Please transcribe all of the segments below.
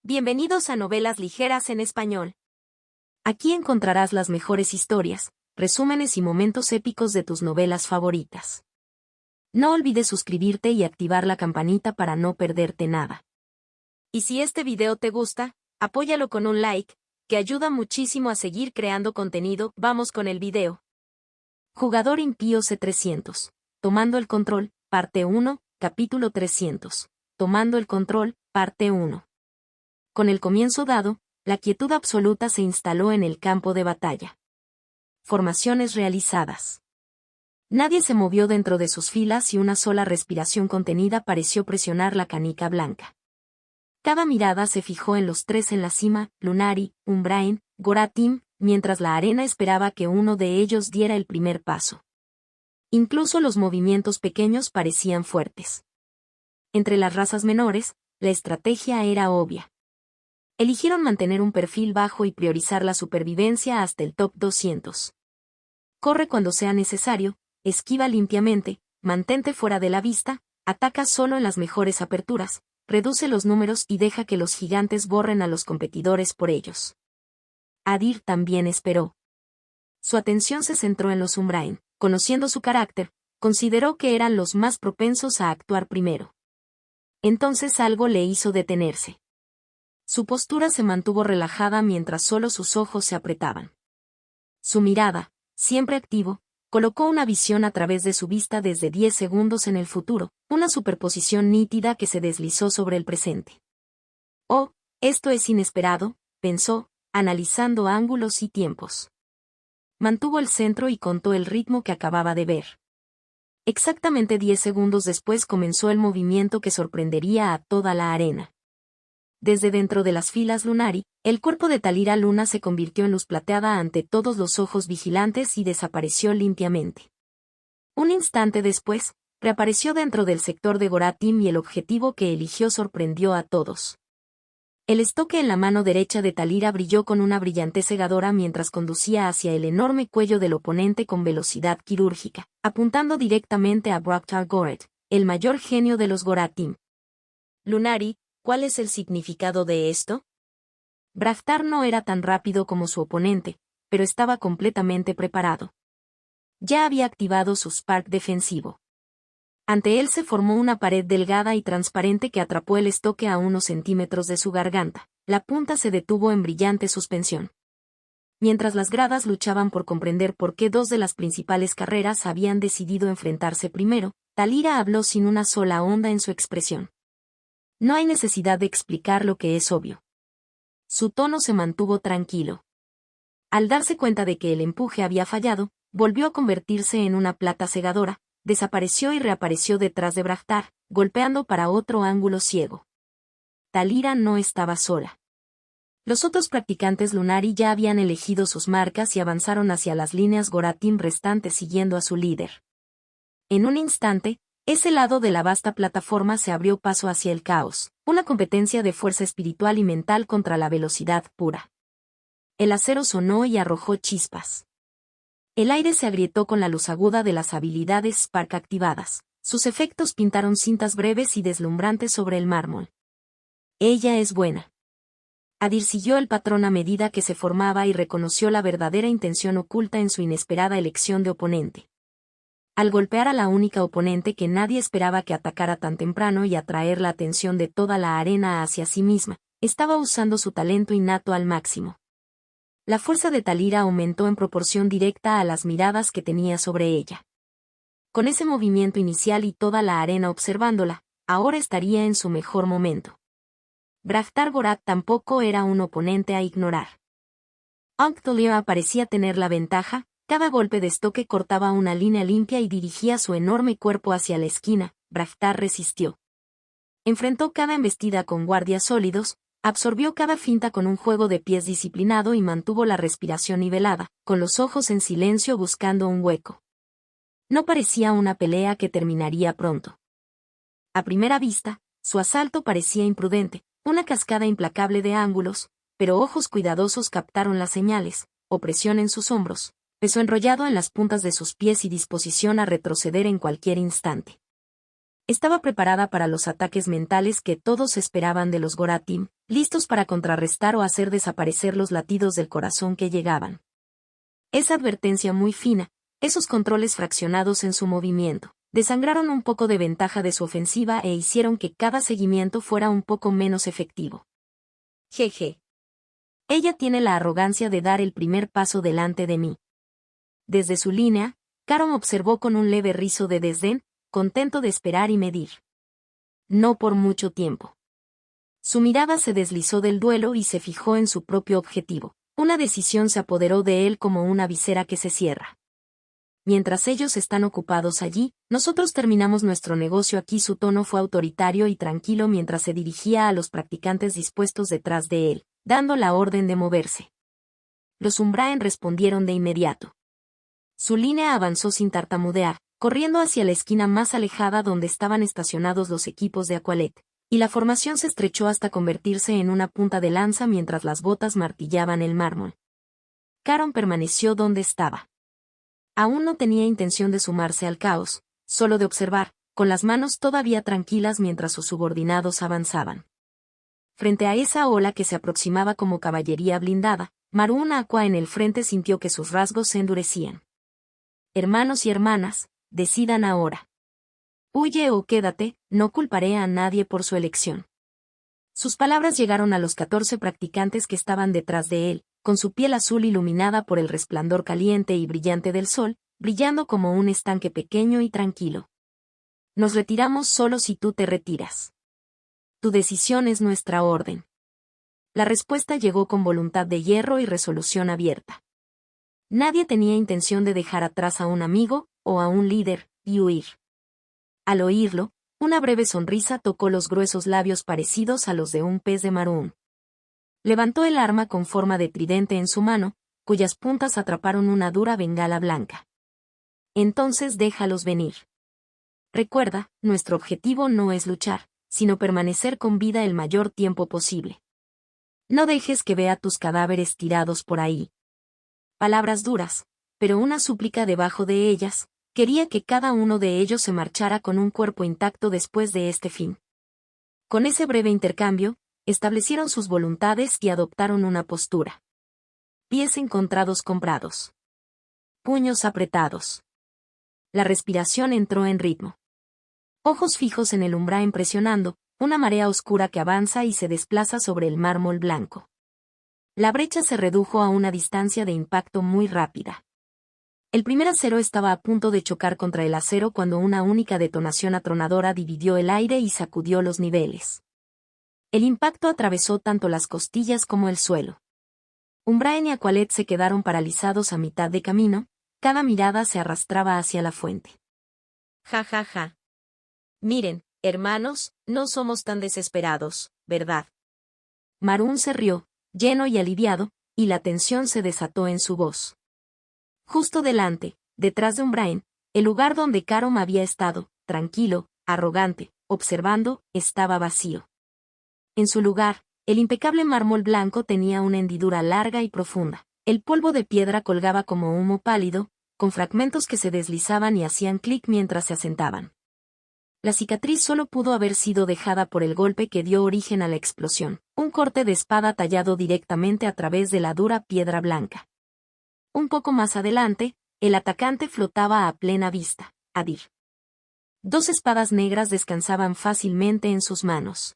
Bienvenidos a Novelas Ligeras en Español. Aquí encontrarás las mejores historias, resúmenes y momentos épicos de tus novelas favoritas. No olvides suscribirte y activar la campanita para no perderte nada. Y si este video te gusta, apóyalo con un like, que ayuda muchísimo a seguir creando contenido. Vamos con el video. Jugador impío C300. Tomando el control, parte 1, capítulo 300. Tomando el control, parte 1. Con el comienzo dado, la quietud absoluta se instaló en el campo de batalla. Formaciones realizadas. Nadie se movió dentro de sus filas y una sola respiración contenida pareció presionar la canica blanca. Cada mirada se fijó en los tres en la cima, Lunari, Umbrain, Goratim, mientras la arena esperaba que uno de ellos diera el primer paso. Incluso los movimientos pequeños parecían fuertes. Entre las razas menores, la estrategia era obvia. Eligieron mantener un perfil bajo y priorizar la supervivencia hasta el top 200. Corre cuando sea necesario, esquiva limpiamente, mantente fuera de la vista, ataca solo en las mejores aperturas, reduce los números y deja que los gigantes borren a los competidores por ellos. Adir también esperó. Su atención se centró en los Umbrain. Conociendo su carácter, consideró que eran los más propensos a actuar primero. Entonces algo le hizo detenerse. Su postura se mantuvo relajada mientras solo sus ojos se apretaban. Su mirada, siempre activo, colocó una visión a través de su vista desde 10 segundos en el futuro, una superposición nítida que se deslizó sobre el presente. Oh, esto es inesperado, pensó, analizando ángulos y tiempos. Mantuvo el centro y contó el ritmo que acababa de ver. Exactamente 10 segundos después comenzó el movimiento que sorprendería a toda la arena. Desde dentro de las filas Lunari, el cuerpo de Talira Luna se convirtió en luz plateada ante todos los ojos vigilantes y desapareció limpiamente. Un instante después, reapareció dentro del sector de Goratim y el objetivo que eligió sorprendió a todos. El estoque en la mano derecha de Talira brilló con una brillantez cegadora mientras conducía hacia el enorme cuello del oponente con velocidad quirúrgica, apuntando directamente a Braktar Goret, el mayor genio de los Goratim. Lunari, ¿cuál es el significado de esto? Braktar no era tan rápido como su oponente, pero estaba completamente preparado. Ya había activado su Spark defensivo. Ante él se formó una pared delgada y transparente que atrapó el estoque a unos centímetros de su garganta. La punta se detuvo en brillante suspensión. Mientras las gradas luchaban por comprender por qué dos de las principales carreras habían decidido enfrentarse primero, Talira habló sin una sola onda en su expresión. No hay necesidad de explicar lo que es obvio. Su tono se mantuvo tranquilo. Al darse cuenta de que el empuje había fallado, volvió a convertirse en una plata cegadora, desapareció y reapareció detrás de Braktar, golpeando para otro ángulo ciego. Talira no estaba sola. Los otros practicantes Lunari ya habían elegido sus marcas y avanzaron hacia las líneas Goratim restantes siguiendo a su líder. En un instante, ese lado de la vasta plataforma se abrió paso hacia el caos, una competencia de fuerza espiritual y mental contra la velocidad pura. El acero sonó y arrojó chispas. El aire se agrietó con la luz aguda de las habilidades Spark activadas. Sus efectos pintaron cintas breves y deslumbrantes sobre el mármol. Ella es buena. Adir siguió el patrón a medida que se formaba y reconoció la verdadera intención oculta en su inesperada elección de oponente. Al golpear a la única oponente que nadie esperaba que atacara tan temprano y atraer la atención de toda la arena hacia sí misma, estaba usando su talento innato al máximo. La fuerza de Talira aumentó en proporción directa a las miradas que tenía sobre ella. Con ese movimiento inicial y toda la arena observándola, ahora estaría en su mejor momento. Braktar Gorat tampoco era un oponente a ignorar. Aunque Talira parecía tener la ventaja, cada golpe de estoque cortaba una línea limpia y dirigía su enorme cuerpo hacia la esquina. Braktar resistió. Enfrentó cada embestida con guardias sólidos, absorbió cada finta con un juego de pies disciplinado y mantuvo la respiración nivelada, con los ojos en silencio buscando un hueco. No parecía una pelea que terminaría pronto. A primera vista, su asalto parecía imprudente, una cascada implacable de ángulos, pero ojos cuidadosos captaron las señales, opresión en sus hombros, peso enrollado en las puntas de sus pies y disposición a retroceder en cualquier instante. Estaba preparada para los ataques mentales que todos esperaban de los Goratim, listos para contrarrestar o hacer desaparecer los latidos del corazón que llegaban. Esa advertencia muy fina, esos controles fraccionados en su movimiento, desangraron un poco de ventaja de su ofensiva e hicieron que cada seguimiento fuera un poco menos efectivo. Jeje. Ella tiene la arrogancia de dar el primer paso delante de mí. Desde su línea, Caron observó con un leve rizo de desdén, contento de esperar y medir. No por mucho tiempo. Su mirada se deslizó del duelo y se fijó en su propio objetivo. Una decisión se apoderó de él como una visera que se cierra. Mientras ellos están ocupados allí, nosotros terminamos nuestro negocio aquí. Su tono fue autoritario y tranquilo mientras se dirigía a los practicantes dispuestos detrás de él, dando la orden de moverse. Los Umbraen respondieron de inmediato. Su línea avanzó sin tartamudear, corriendo hacia la esquina más alejada donde estaban estacionados los equipos de Aqualet, y la formación se estrechó hasta convertirse en una punta de lanza mientras las botas martillaban el mármol. Caron permaneció donde estaba. Aún no tenía intención de sumarse al caos, solo de observar, con las manos todavía tranquilas mientras sus subordinados avanzaban. Frente a esa ola que se aproximaba como caballería blindada, Marún Aqua en el frente sintió que sus rasgos se endurecían. Hermanos y hermanas, decidan ahora. Huye o quédate, no culparé a nadie por su elección. Sus palabras llegaron a los 14 practicantes que estaban detrás de él, con su piel azul iluminada por el resplandor caliente y brillante del sol, brillando como un estanque pequeño y tranquilo. Nos retiramos solo si tú te retiras. Tu decisión es nuestra orden. La respuesta llegó con voluntad de hierro y resolución abierta. Nadie tenía intención de dejar atrás a un amigo, o a un líder, y huir. Al oírlo, una breve sonrisa tocó los gruesos labios parecidos a los de un pez de Marún. Levantó el arma con forma de tridente en su mano, cuyas puntas atraparon una dura bengala blanca. Entonces déjalos venir. Recuerda, nuestro objetivo no es luchar, sino permanecer con vida el mayor tiempo posible. No dejes que vea tus cadáveres tirados por ahí. Palabras duras, pero una súplica debajo de ellas. Quería que cada uno de ellos se marchara con un cuerpo intacto después de este fin. Con ese breve intercambio, establecieron sus voluntades y adoptaron una postura. Pies encontrados comprados. Puños apretados. La respiración entró en ritmo. Ojos fijos en el umbral presionando, una marea oscura que avanza y se desplaza sobre el mármol blanco. La brecha se redujo a una distancia de impacto muy rápida. El primer acero estaba a punto de chocar contra el acero cuando una única detonación atronadora dividió el aire y sacudió los niveles. El impacto atravesó tanto las costillas como el suelo. Umbraen y Aqualet se quedaron paralizados a mitad de camino, cada mirada se arrastraba hacia la fuente. Ja ja ja. Miren, hermanos, no somos tan desesperados, ¿verdad? Marún se rió, lleno y aliviado, y la tensión se desató en su voz. Justo delante, detrás de Umbraen, el lugar donde Caron había estado, tranquilo, arrogante, observando, estaba vacío. En su lugar, el impecable mármol blanco tenía una hendidura larga y profunda. El polvo de piedra colgaba como humo pálido, con fragmentos que se deslizaban y hacían clic mientras se asentaban. La cicatriz solo pudo haber sido dejada por el golpe que dio origen a la explosión, un corte de espada tallado directamente a través de la dura piedra blanca. Un poco más adelante, el atacante flotaba a plena vista, Adir. 2 espadas negras descansaban fácilmente en sus manos.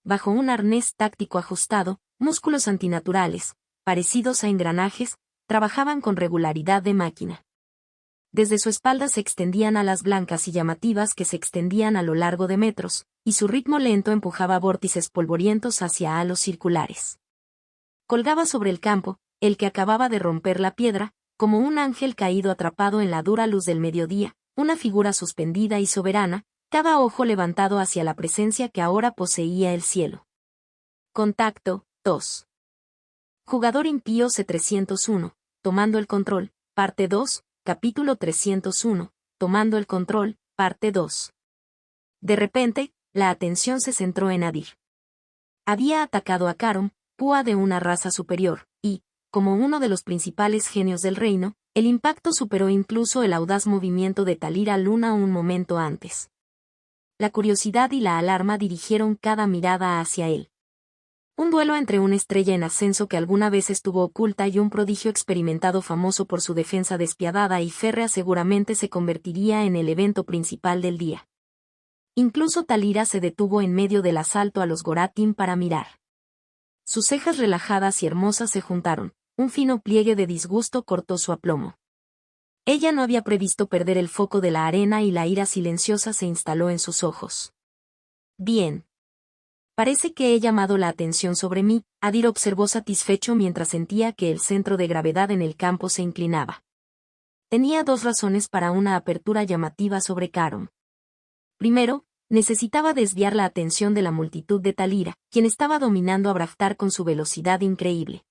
Bajo un arnés táctico ajustado, músculos antinaturales, parecidos a engranajes, trabajaban con regularidad de máquina. Desde su espalda se extendían alas blancas y llamativas que se extendían a lo largo de metros, y su ritmo lento empujaba vórtices polvorientos hacia halos circulares. Colgaba sobre el campo, el que acababa de romper la piedra, como un ángel caído atrapado en la dura luz del mediodía, una figura suspendida y soberana, cada ojo levantado hacia la presencia que ahora poseía el cielo. Contacto, 2. Jugador impío C301, tomando el control, parte 2, capítulo 301, tomando el control, parte 2. De repente, la atención se centró en Adir. Había atacado a Caron, púa de una raza superior, y, como uno de los principales genios del reino, el impacto superó incluso el audaz movimiento de Talira Luna un momento antes. la curiosidad y la alarma dirigieron cada mirada hacia él. Un duelo entre una estrella en ascenso que alguna vez estuvo oculta y un prodigio experimentado famoso por su defensa despiadada y férrea seguramente se convertiría en el evento principal del día. Incluso Talira se detuvo en medio del asalto a los Goratim para mirar. Sus cejas relajadas y hermosas se juntaron, un fino pliegue de disgusto cortó su aplomo. Ella no había previsto perder el foco de la arena y la ira silenciosa se instaló en sus ojos. Bien. Parece que he llamado la atención sobre mí, Adir observó satisfecho mientras sentía que el centro de gravedad en el campo se inclinaba. Tenía dos razones para una apertura llamativa sobre Caron. Primero, necesitaba desviar la atención de la multitud de Talira, quien estaba dominando a Braftar con su velocidad increíble.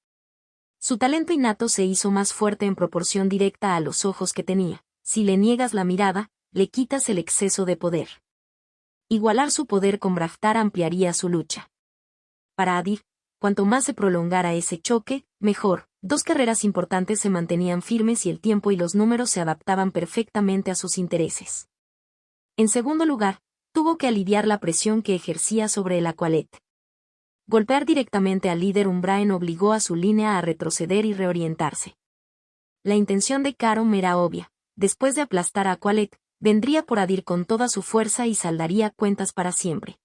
Su talento innato se hizo más fuerte en proporción directa a los ojos que tenía. Si le niegas la mirada, le quitas el exceso de poder. Igualar su poder con Braftar ampliaría su lucha. Para Adir, cuanto más se prolongara ese choque, mejor. Dos carreras importantes se mantenían firmes y el tiempo y los números se adaptaban perfectamente a sus intereses. En segundo lugar, tuvo que aliviar la presión que ejercía sobre el Aqualet. Golpear directamente al líder Umbraen obligó a su línea a retroceder y reorientarse. La intención de Caron era obvia. Después de aplastar a Aqualet, vendría por Adir con toda su fuerza y saldaría cuentas para siempre.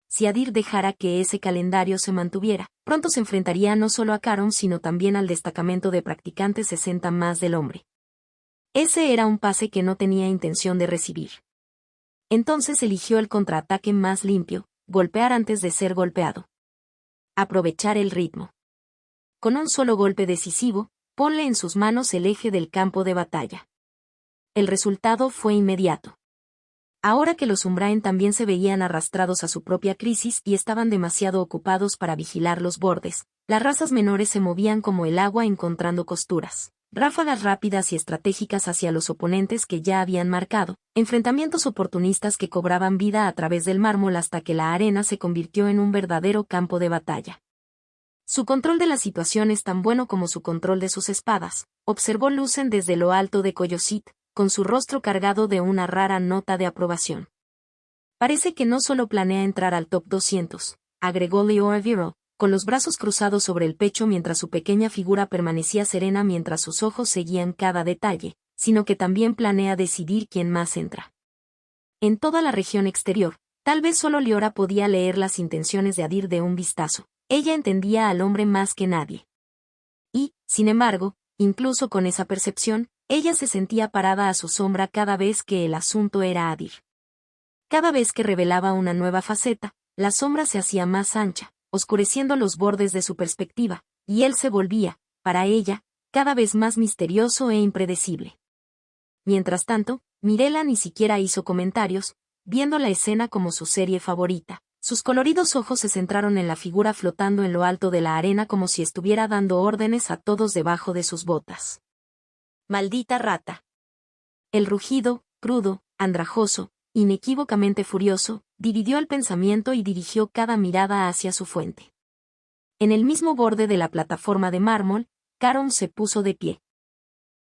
Si Adir dejara que ese calendario se mantuviera, pronto se enfrentaría no solo a Caron sino también al destacamento de practicantes 60 más del hombre. Ese era un pase que no tenía intención de recibir. Entonces eligió el contraataque más limpio, golpear antes de ser golpeado. Aprovechar el ritmo. Con un solo golpe decisivo, ponle en sus manos el eje del campo de batalla. El resultado fue inmediato. Ahora que los Umbraen también se veían arrastrados a su propia crisis y estaban demasiado ocupados para vigilar los bordes, las razas menores se movían como el agua encontrando costuras. Ráfagas rápidas y estratégicas hacia los oponentes que ya habían marcado, enfrentamientos oportunistas que cobraban vida a través del mármol hasta que la arena se convirtió en un verdadero campo de batalla. Su control de la situación es tan bueno como su control de sus espadas, observó Lucen desde lo alto de Coyosit, con su rostro cargado de una rara nota de aprobación. Parece que no solo planea entrar al top 200, agregó Leora Viro, con los brazos cruzados sobre el pecho mientras su pequeña figura permanecía serena mientras sus ojos seguían cada detalle, sino que también planea decidir quién más entra. En toda la región exterior, tal vez solo Leora podía leer las intenciones de Adir de un vistazo. Ella entendía al hombre más que nadie. Y, sin embargo, incluso con esa percepción, ella se sentía parada a su sombra cada vez que el asunto era Adir. Cada vez que revelaba una nueva faceta, la sombra se hacía más ancha, oscureciendo los bordes de su perspectiva, y él se volvía, para ella, cada vez más misterioso e impredecible. Mientras tanto, Mirella ni siquiera hizo comentarios, viendo la escena como su serie favorita. Sus coloridos ojos se centraron en la figura flotando en lo alto de la arena como si estuviera dando órdenes a todos debajo de sus botas. ¡Maldita rata! El rugido, crudo, andrajoso, inequívocamente furioso, dividió el pensamiento y dirigió cada mirada hacia su fuente. En el mismo borde de la plataforma de mármol, Caron se puso de pie.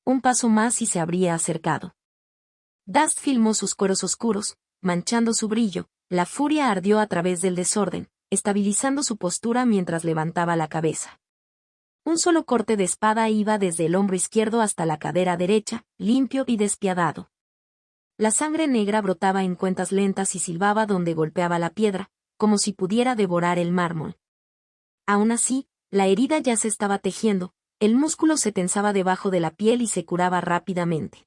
Un paso más y se habría acercado. Dust filmó sus cueros oscuros, manchando su brillo. La furia ardió a través del desorden, estabilizando su postura mientras levantaba la cabeza. Un solo corte de espada iba desde el hombro izquierdo hasta la cadera derecha, limpio y despiadado. La sangre negra brotaba en cuentas lentas y silbaba donde golpeaba la piedra, como si pudiera devorar el mármol. Aún así, la herida ya se estaba tejiendo, el músculo se tensaba debajo de la piel y se curaba rápidamente.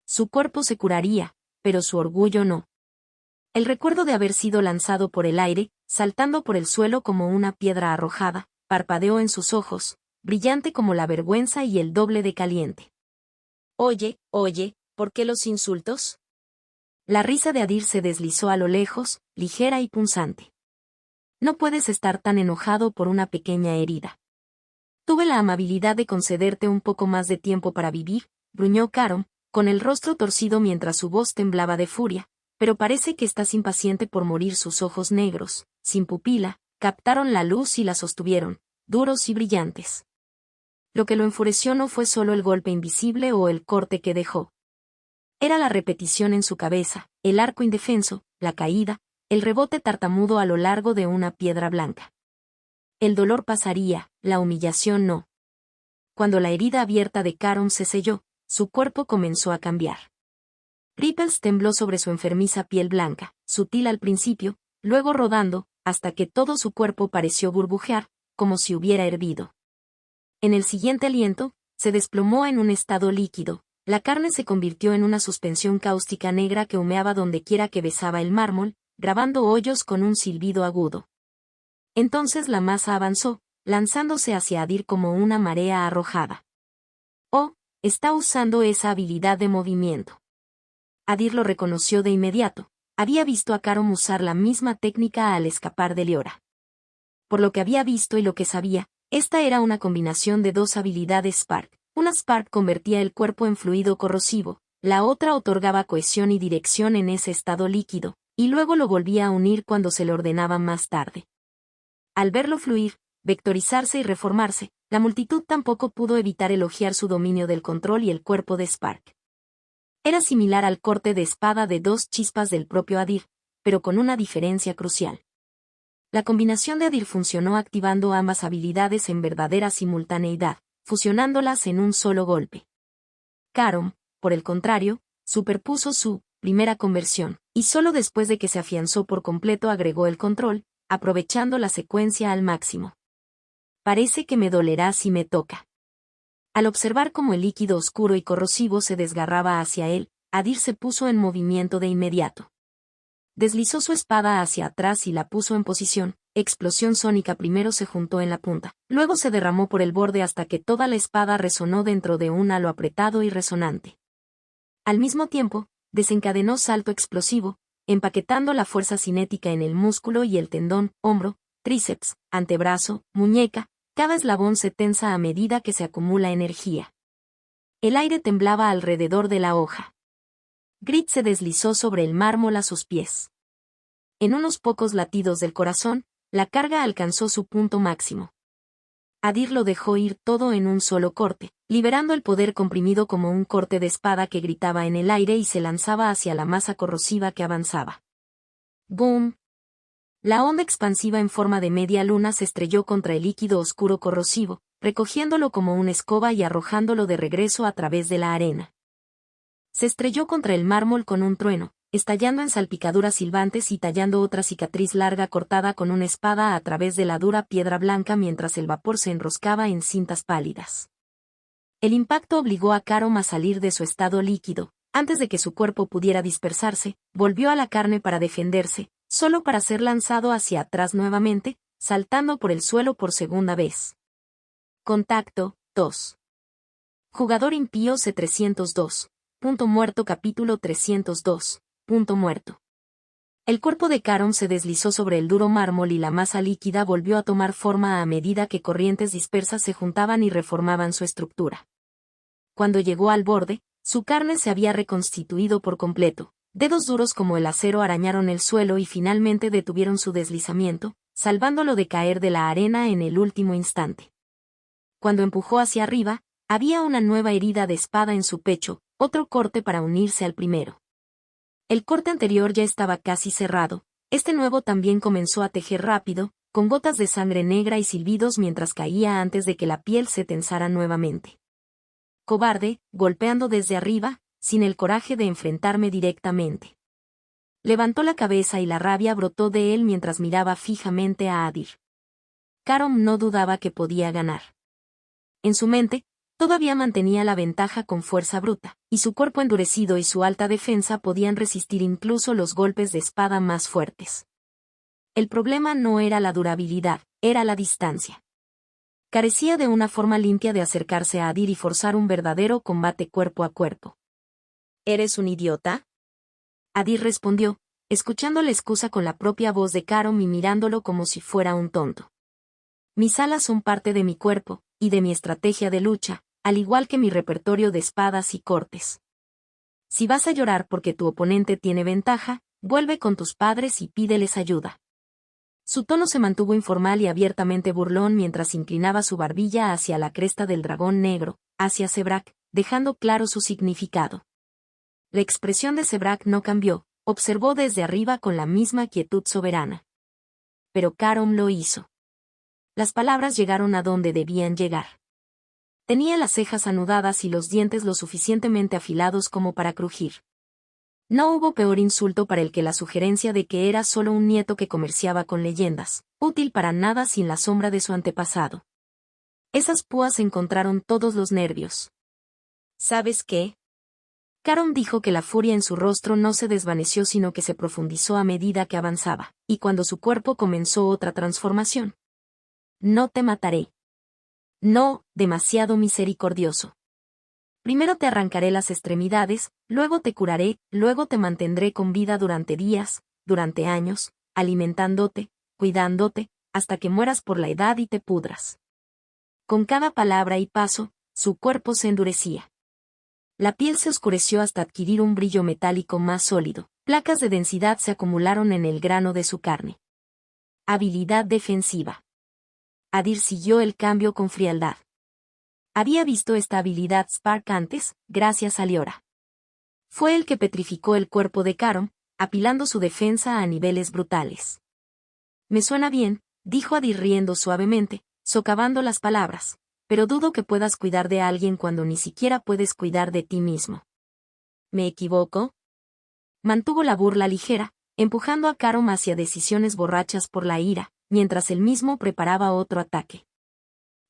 Su cuerpo se curaría, pero su orgullo no. El recuerdo de haber sido lanzado por el aire, saltando por el suelo como una piedra arrojada, parpadeó en sus ojos, brillante como la vergüenza y el doble de caliente. Oye, ¿por qué los insultos? La risa de Adir se deslizó a lo lejos, ligera y punzante. No puedes estar tan enojado por una pequeña herida. Tuve la amabilidad de concederte un poco más de tiempo para vivir, gruñó Caron, con el rostro torcido mientras su voz temblaba de furia. Pero parece que estás impaciente por morir. Sus ojos negros, sin pupila, captaron la luz y la sostuvieron, duros y brillantes. Lo que lo enfureció no fue solo el golpe invisible o el corte que dejó. Era la repetición en su cabeza, el arco indefenso, la caída, el rebote tartamudo a lo largo de una piedra blanca. El dolor pasaría, la humillación no. Cuando la herida abierta de Caron se selló, su cuerpo comenzó a cambiar. Ripples tembló sobre su enfermiza piel blanca, sutil al principio, luego rodando, hasta que todo su cuerpo pareció burbujear, como si hubiera hervido. En el siguiente aliento, se desplomó en un estado líquido, la carne se convirtió en una suspensión cáustica negra que humeaba dondequiera que besaba el mármol, grabando hoyos con un silbido agudo. Entonces la masa avanzó, lanzándose hacia Adir como una marea arrojada. Oh, está usando esa habilidad de movimiento. Adir lo reconoció de inmediato, había visto a Caron usar la misma técnica al escapar de Leora. Por lo que había visto y lo que sabía, esta era una combinación de dos habilidades Spark. Una Spark convertía el cuerpo en fluido corrosivo, la otra otorgaba cohesión y dirección en ese estado líquido, y luego lo volvía a unir cuando se le ordenaba más tarde. Al verlo fluir, vectorizarse y reformarse, la multitud tampoco pudo evitar elogiar su dominio del control y el cuerpo de Spark. Era similar al corte de espada de dos chispas del propio Adir, pero con una diferencia crucial. La combinación de Adir funcionó activando ambas habilidades en verdadera simultaneidad, fusionándolas en un solo golpe. Caron, por el contrario, superpuso su primera conversión, y solo después de que se afianzó por completo agregó el control, aprovechando la secuencia al máximo. Parece que me dolerá si me toca. Al observar cómo el líquido oscuro y corrosivo se desgarraba hacia él, Adir se puso en movimiento de inmediato. Deslizó su espada hacia atrás y la puso en posición. Explosión sónica primero se juntó en la punta, luego se derramó por el borde hasta que toda la espada resonó dentro de un halo apretado y resonante. Al mismo tiempo, desencadenó salto explosivo, empaquetando la fuerza cinética en el músculo y el tendón, hombro, tríceps, antebrazo, muñeca, cada eslabón se tensa a medida que se acumula energía. El aire temblaba alrededor de la hoja. Grit se deslizó sobre el mármol a sus pies. En unos pocos latidos del corazón, la carga alcanzó su punto máximo. Adir lo dejó ir todo en un solo corte, liberando el poder comprimido como un corte de espada que gritaba en el aire y se lanzaba hacia la masa corrosiva que avanzaba. ¡Boom! La onda expansiva en forma de media luna se estrelló contra el líquido oscuro corrosivo, recogiéndolo como una escoba y arrojándolo de regreso a través de la arena. Se estrelló contra el mármol con un trueno, estallando en salpicaduras silbantes y tallando otra cicatriz larga cortada con una espada a través de la dura piedra blanca mientras el vapor se enroscaba en cintas pálidas. El impacto obligó a Caron a salir de su estado líquido. Antes de que su cuerpo pudiera dispersarse, volvió a la carne para defenderse, solo para ser lanzado hacia atrás nuevamente, saltando por el suelo por segunda vez. Contacto 2. Jugador impío C302. Punto muerto. Capítulo 302. Punto muerto. El cuerpo de Caron se deslizó sobre el duro mármol y la masa líquida volvió a tomar forma a medida que corrientes dispersas se juntaban y reformaban su estructura. Cuando llegó al borde, su carne se había reconstituido por completo. Dedos duros como el acero arañaron el suelo y finalmente detuvieron su deslizamiento, salvándolo de caer de la arena en el último instante. Cuando empujó hacia arriba, había una nueva herida de espada en su pecho, otro corte para unirse al primero. El corte anterior ya estaba casi cerrado, este nuevo también comenzó a tejer rápido, con gotas de sangre negra y silbidos mientras caía antes de que la piel se tensara nuevamente. Cobarde, golpeando desde arriba, sin el coraje de enfrentarme directamente. Levantó la cabeza y la rabia brotó de él mientras miraba fijamente a Adir. Caron no dudaba que podía ganar. En su mente, todavía mantenía la ventaja con fuerza bruta, y su cuerpo endurecido y su alta defensa podían resistir incluso los golpes de espada más fuertes. El problema no era la durabilidad, era la distancia. Carecía de una forma limpia de acercarse a Adir y forzar un verdadero combate cuerpo a cuerpo. ¿Eres un idiota? Adir respondió, escuchando la excusa con la propia voz de Caron y mirándolo como si fuera un tonto. Mis alas son parte de mi cuerpo, y de mi estrategia de lucha, al igual que mi repertorio de espadas y cortes. Si vas a llorar porque tu oponente tiene ventaja, vuelve con tus padres y pídeles ayuda. Su tono se mantuvo informal y abiertamente burlón mientras inclinaba su barbilla hacia la cresta del dragón negro, hacia Sebrak, dejando claro su significado. La expresión de Sebrak no cambió, observó desde arriba con la misma quietud soberana. Pero Carom lo hizo. Las palabras llegaron a donde debían llegar. Tenía las cejas anudadas y los dientes lo suficientemente afilados como para crujir. No hubo peor insulto para él que la sugerencia de que era solo un nieto que comerciaba con leyendas, útil para nada sin la sombra de su antepasado. Esas púas encontraron todos los nervios. ¿Sabes qué? Carom dijo que la furia en su rostro no se desvaneció sino que se profundizó a medida que avanzaba, y cuando su cuerpo comenzó otra transformación. No te mataré. No, demasiado misericordioso. Primero te arrancaré las extremidades, luego te curaré, luego te mantendré con vida durante días, durante años, alimentándote, cuidándote, hasta que mueras por la edad y te pudras. Con cada palabra y paso, su cuerpo se endurecía. La piel se oscureció hasta adquirir un brillo metálico más sólido, placas de densidad se acumularon en el grano de su carne. Habilidad defensiva. Adir siguió el cambio con frialdad. Había visto esta habilidad Spark antes, gracias a Liora. Fue el que petrificó el cuerpo de Carom, apilando su defensa a niveles brutales. Me suena bien, dijo Adir riendo suavemente, socavando las palabras, pero dudo que puedas cuidar de alguien cuando ni siquiera puedes cuidar de ti mismo. ¿Me equivoco? Mantuvo la burla ligera, empujando a Carom hacia decisiones borrachas por la ira, mientras él mismo preparaba otro ataque.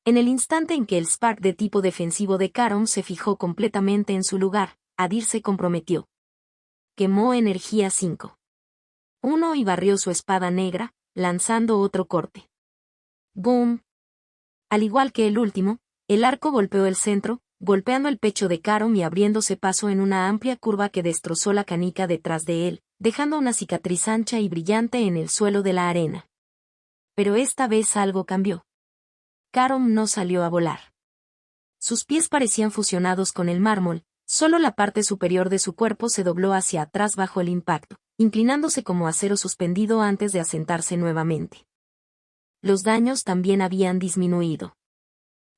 En el instante en que el Spark de tipo defensivo de Carom se fijó completamente en su lugar, Adir se comprometió. Quemó energía 5. 1 y barrió su espada negra, lanzando otro corte. ¡Boom! Al igual que el último, el arco golpeó el centro, golpeando el pecho de Carom y abriéndose paso en una amplia curva que destrozó la canica detrás de él, dejando una cicatriz ancha y brillante en el suelo de la arena. Pero esta vez algo cambió. Carom no salió a volar. Sus pies parecían fusionados con el mármol, solo la parte superior de su cuerpo se dobló hacia atrás bajo el impacto, inclinándose como acero suspendido antes de asentarse nuevamente. Los daños también habían disminuido.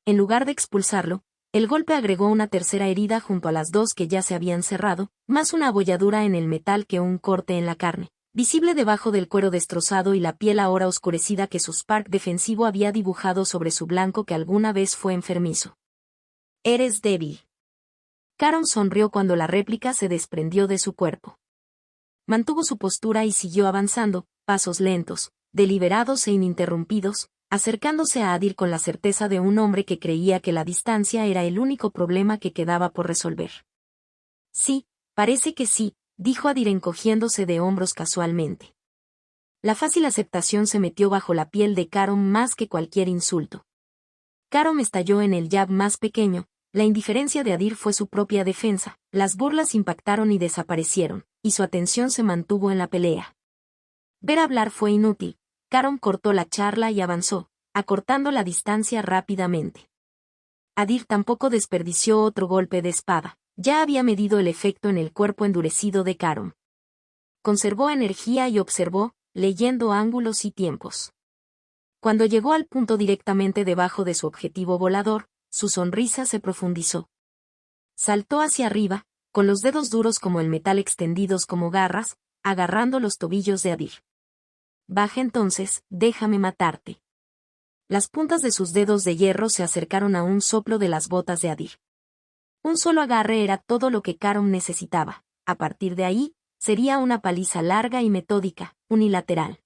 En lugar de expulsarlo, el golpe agregó una tercera herida junto a las dos que ya se habían cerrado, más una abolladura en el metal que un corte en la carne, visible debajo del cuero destrozado y la piel ahora oscurecida que su Spark defensivo había dibujado sobre su blanco que alguna vez fue enfermizo. Eres débil. Carom sonrió cuando la réplica se desprendió de su cuerpo. Mantuvo su postura y siguió avanzando, pasos lentos, deliberados e ininterrumpidos, acercándose a Adir con la certeza de un hombre que creía que la distancia era el único problema que quedaba por resolver. Sí, parece que sí, dijo Adir encogiéndose de hombros casualmente. La fácil aceptación se metió bajo la piel de Carom más que cualquier insulto. Carom estalló en el jab más pequeño, la indiferencia de Adir fue su propia defensa, las burlas impactaron y desaparecieron, y su atención se mantuvo en la pelea. Ver hablar fue inútil, Carom cortó la charla y avanzó, acortando la distancia rápidamente. Adir tampoco desperdició otro golpe de espada, ya había medido el efecto en el cuerpo endurecido de Carom. Conservó energía y observó, leyendo ángulos y tiempos. Cuando llegó al punto directamente debajo de su objetivo volador, su sonrisa se profundizó. Saltó hacia arriba, con los dedos duros como el metal extendidos como garras, agarrando los tobillos de Adir. Baja entonces, déjame matarte. Las puntas de sus dedos de hierro se acercaron a un soplo de las botas de Adir. Un solo agarre era todo lo que Carom necesitaba. A partir de ahí, sería una paliza larga y metódica, unilateral.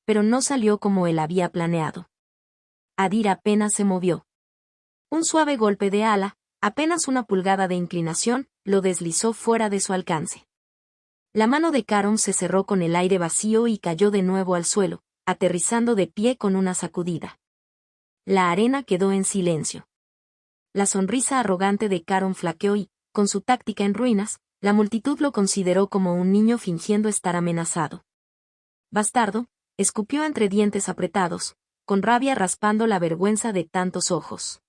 Pero no salió como él había planeado. Adir apenas se movió. Un suave golpe de ala, apenas una pulgada de inclinación, lo deslizó fuera de su alcance. La mano de Carom se cerró con el aire vacío y cayó de nuevo al suelo, aterrizando de pie con una sacudida. La arena quedó en silencio. La sonrisa arrogante de Carom flaqueó y, con su táctica en ruinas, la multitud lo consideró como un niño fingiendo estar amenazado. Bastardo, escupió entre dientes apretados, con rabia raspando la vergüenza de tantos ojos.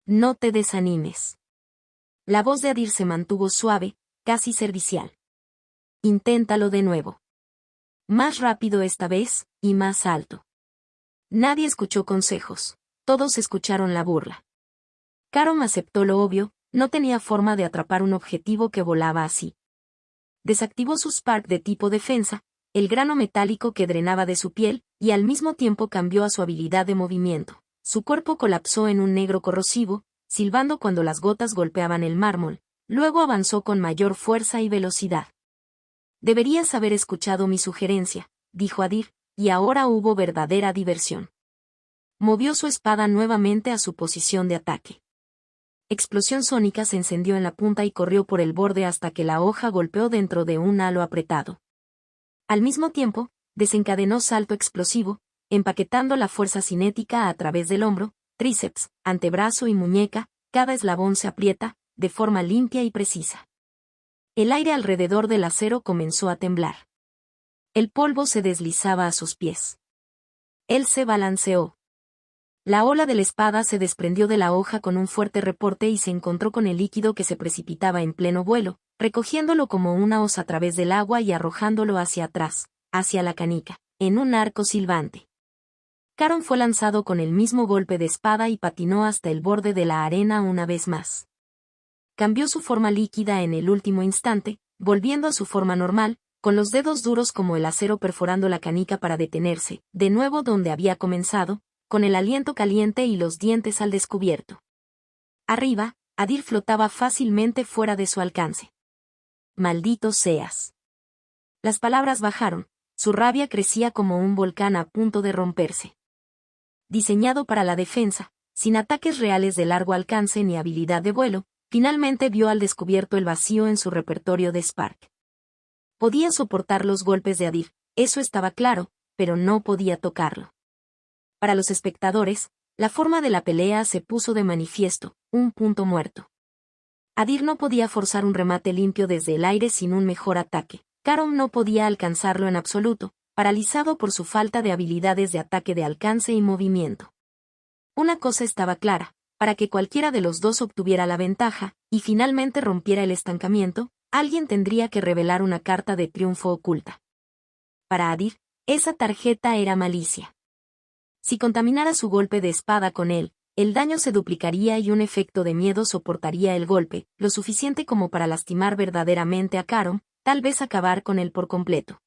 No te desanimes. La voz de Adir se mantuvo suave, casi servicial. Inténtalo de nuevo. Más rápido esta vez, y más alto. Nadie escuchó consejos, todos escucharon la burla. Carom aceptó lo obvio, no tenía forma de atrapar un objetivo que volaba así. desactivó su Spark de tipo defensa, el grano metálico que drenaba de su piel, y al mismo tiempo cambió a su habilidad de movimiento. Su cuerpo colapsó en un negro corrosivo, silbando cuando las gotas golpeaban el mármol. Luego avanzó con mayor fuerza y velocidad. Deberías haber escuchado mi sugerencia, dijo Adir, y ahora hubo verdadera diversión. Movió su espada nuevamente a su posición de ataque. Explosión sónica se encendió en la punta y corrió por el borde hasta que la hoja golpeó dentro de un halo apretado. Al mismo tiempo, desencadenó salto explosivo, empaquetando la fuerza cinética a través del hombro, tríceps, antebrazo y muñeca. Cada eslabón se aprieta, de forma limpia y precisa. El aire alrededor del acero comenzó a temblar. El polvo se deslizaba a sus pies. Él se balanceó. La ola de la espada se desprendió de la hoja con un fuerte reporte y se encontró con el líquido que se precipitaba en pleno vuelo, recogiéndolo como una hoz a través del agua y arrojándolo hacia atrás, hacia la canica, en un arco silbante. Caron fue lanzado con el mismo golpe de espada y patinó hasta el borde de la arena una vez más. Cambió su forma líquida en el último instante, volviendo a su forma normal, con los dedos duros como el acero perforando la canica para detenerse, de nuevo donde había comenzado, con el aliento caliente y los dientes al descubierto. Arriba, Adir flotaba fácilmente fuera de su alcance. «Maldito seas». Las palabras bajaron, su rabia crecía como un volcán a punto de romperse. Diseñado para la defensa, sin ataques reales de largo alcance ni habilidad de vuelo, finalmente vio al descubierto el vacío en su repertorio de Spark. Podía soportar los golpes de Adir, eso estaba claro, pero no podía tocarlo. Para los espectadores, la forma de la pelea se puso de manifiesto, un punto muerto. Adir no podía forzar un remate limpio desde el aire sin un mejor ataque. Caron no podía alcanzarlo en absoluto, paralizado por su falta de habilidades de ataque de alcance y movimiento. Una cosa estaba clara, para que cualquiera de los dos obtuviera la ventaja, y finalmente rompiera el estancamiento, alguien tendría que revelar una carta de triunfo oculta. Para Adir, esa tarjeta era malicia. Si contaminara su golpe de espada con él, el daño se duplicaría y un efecto de miedo soportaría el golpe, lo suficiente como para lastimar verdaderamente a Caron, tal vez acabar con él por completo.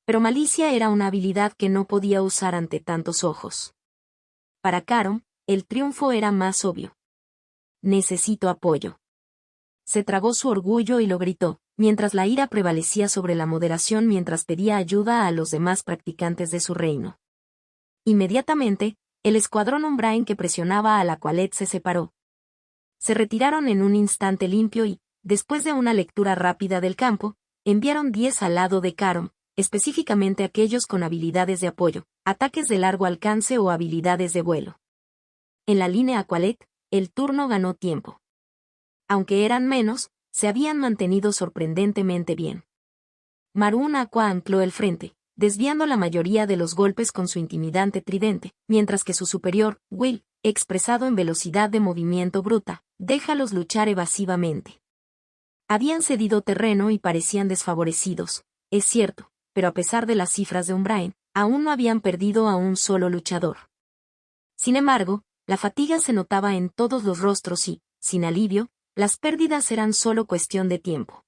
Pero malicia era una habilidad que no podía usar ante tantos ojos. Para Caron, el triunfo era más obvio. «Necesito apoyo». Se tragó su orgullo y lo gritó, mientras la ira prevalecía sobre la moderación mientras pedía ayuda a los demás practicantes de su reino. Inmediatamente, el escuadrón Umbrain que presionaba a la Aqualette se separó. Se retiraron en un instante limpio y, después de una lectura rápida del campo, enviaron 10 al lado de Caron, específicamente aquellos con habilidades de apoyo, ataques de largo alcance o habilidades de vuelo. En la línea Aqualette, el turno ganó tiempo. Aunque eran menos, se habían mantenido sorprendentemente bien. Marun Aqua ancló el frente, desviando la mayoría de los golpes con su intimidante tridente, mientras que su superior, Will, expresado en velocidad de movimiento bruta, déjalos luchar evasivamente. Habían cedido terreno y parecían desfavorecidos, es cierto, pero a pesar de las cifras de Umbrain, aún no habían perdido a un solo luchador. Sin embargo, la fatiga se notaba en todos los rostros y, sin alivio, las pérdidas eran solo cuestión de tiempo.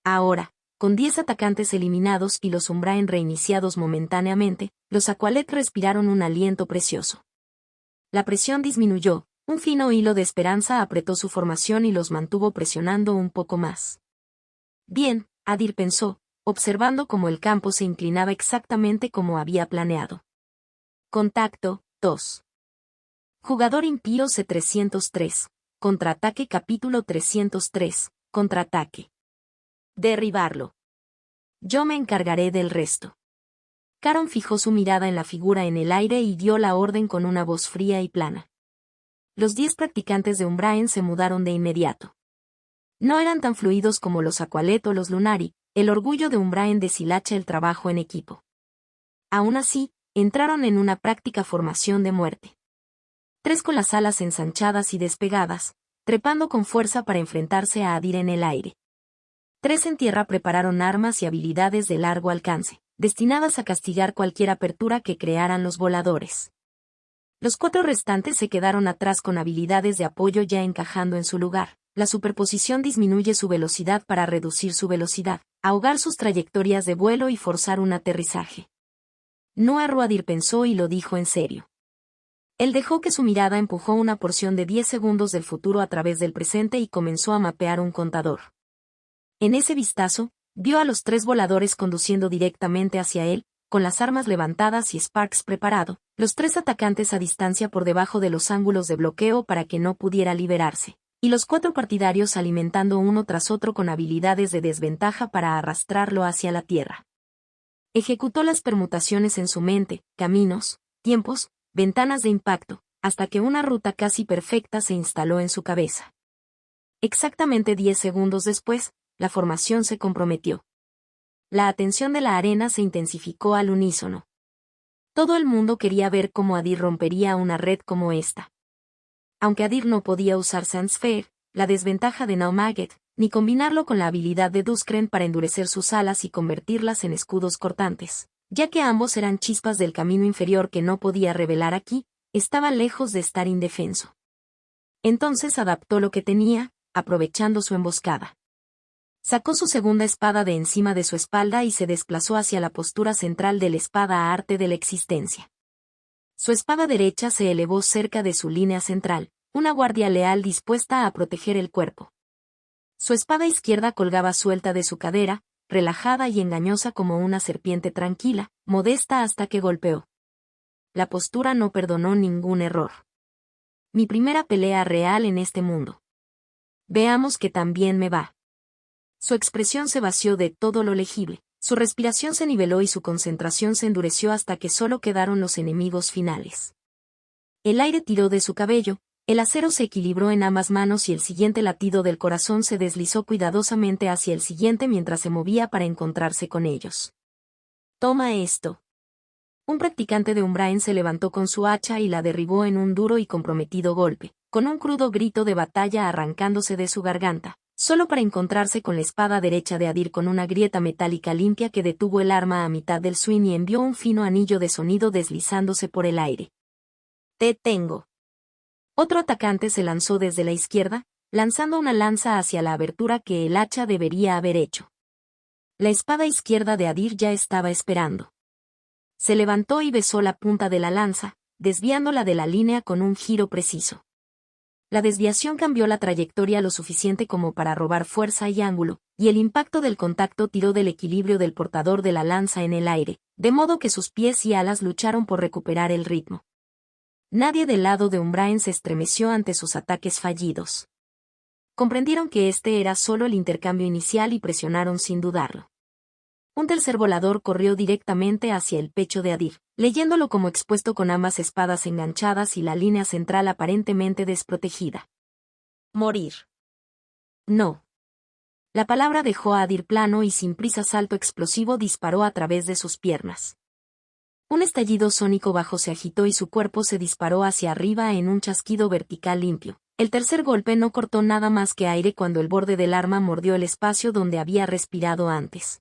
Ahora, con 10 atacantes eliminados y los Umbrain reiniciados momentáneamente, los Aqualette respiraron un aliento precioso. La presión disminuyó, un fino hilo de esperanza apretó su formación y los mantuvo presionando un poco más. Bien, Adir pensó, observando cómo el campo se inclinaba exactamente como había planeado. Contacto, 2. Jugador impío C303. Contraataque capítulo 303. Contraataque. Derribarlo. Yo me encargaré del resto. Caron fijó su mirada en la figura en el aire y dio la orden con una voz fría y plana. Los 10 practicantes de Umbrain se mudaron de inmediato. No eran tan fluidos como los Aqualette o los Lunari, el orgullo de Umbrain deshilacha el trabajo en equipo. Aún así, entraron en una práctica formación de muerte. 3 con las alas ensanchadas y despegadas, trepando con fuerza para enfrentarse a Adir en el aire. 3 en tierra prepararon armas y habilidades de largo alcance, destinadas a castigar cualquier apertura que crearan los voladores. Los 4 restantes se quedaron atrás con habilidades de apoyo ya encajando en su lugar. La superposición disminuye su velocidad para reducir su velocidad, ahogar sus trayectorias de vuelo y forzar un aterrizaje. Noah Ruadir pensó y lo dijo en serio. Él dejó que su mirada empujó una porción de 10 segundos del futuro a través del presente y comenzó a mapear un contador. En ese vistazo, vio a los 3 voladores conduciendo directamente hacia él, con las armas levantadas y Sparks preparado, los 3 atacantes a distancia por debajo de los ángulos de bloqueo para que no pudiera liberarse, y los 4 partidarios alimentando uno tras otro con habilidades de desventaja para arrastrarlo hacia la tierra. Ejecutó las permutaciones en su mente, caminos, tiempos, ventanas de impacto, hasta que una ruta casi perfecta se instaló en su cabeza. Exactamente 10 segundos después, la formación se comprometió. La atención de la arena se intensificó al unísono. Todo el mundo quería ver cómo Adir rompería una red como esta. Aunque Adir no podía usar Sandsphere, la desventaja de Naumaget, ni combinarlo con la habilidad de Duskren para endurecer sus alas y convertirlas en escudos cortantes, ya que ambos eran chispas del camino inferior que no podía revelar aquí, estaba lejos de estar indefenso. Entonces adaptó lo que tenía, aprovechando su emboscada. Sacó su segunda espada de encima de su espalda y se desplazó hacia la postura central de la espada arte de la existencia. Su espada derecha se elevó cerca de su línea central, una guardia leal dispuesta a proteger el cuerpo. Su espada izquierda colgaba suelta de su cadera, relajada y engañosa como una serpiente tranquila, modesta hasta que golpeó. La postura no perdonó ningún error. Mi primera pelea real en este mundo. Veamos que también me va. Su expresión se vació de todo lo legible, su respiración se niveló y su concentración se endureció hasta que solo quedaron los enemigos finales. El aire tiró de su cabello, el acero se equilibró en ambas manos y el siguiente latido del corazón se deslizó cuidadosamente hacia el siguiente mientras se movía para encontrarse con ellos. Toma esto. Un practicante de Umbraen se levantó con su hacha y la derribó en un duro y comprometido golpe, con un crudo grito de batalla arrancándose de su garganta, solo para encontrarse con la espada derecha de Adir con una grieta metálica limpia que detuvo el arma a mitad del swing y envió un fino anillo de sonido deslizándose por el aire. Te tengo. Otro atacante se lanzó desde la izquierda, lanzando una lanza hacia la abertura que el hacha debería haber hecho. La espada izquierda de Adir ya estaba esperando. Se levantó y besó la punta de la lanza, desviándola de la línea con un giro preciso. La desviación cambió la trayectoria lo suficiente como para robar fuerza y ángulo, y el impacto del contacto tiró del equilibrio del portador de la lanza en el aire, de modo que sus pies y alas lucharon por recuperar el ritmo. Nadie del lado de Umbraen se estremeció ante sus ataques fallidos. Comprendieron que este era solo el intercambio inicial y presionaron sin dudarlo. Un tercer volador corrió directamente hacia el pecho de Adir, leyéndolo como expuesto con ambas espadas enganchadas y la línea central aparentemente desprotegida. Morir. No. La palabra dejó a Adir plano y sin prisa salto explosivo disparó a través de sus piernas. Un estallido sónico bajo se agitó y su cuerpo se disparó hacia arriba en un chasquido vertical limpio. El tercer golpe no cortó nada más que aire cuando el borde del arma mordió el espacio donde había respirado antes.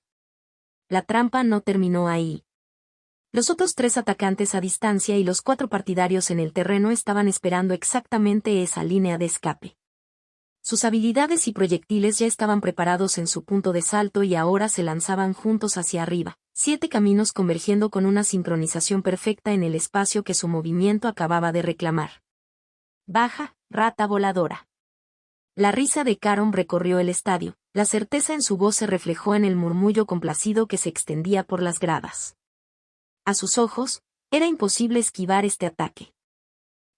La trampa no terminó ahí. Los otros 3 atacantes a distancia y los 4 partidarios en el terreno estaban esperando exactamente esa línea de escape. Sus habilidades y proyectiles ya estaban preparados en su punto de salto y ahora se lanzaban juntos hacia arriba, 7 caminos convergiendo con una sincronización perfecta en el espacio que su movimiento acababa de reclamar. Baja, rata voladora. La risa de Caron recorrió el estadio, la certeza en su voz se reflejó en el murmullo complacido que se extendía por las gradas. A sus ojos, era imposible esquivar este ataque.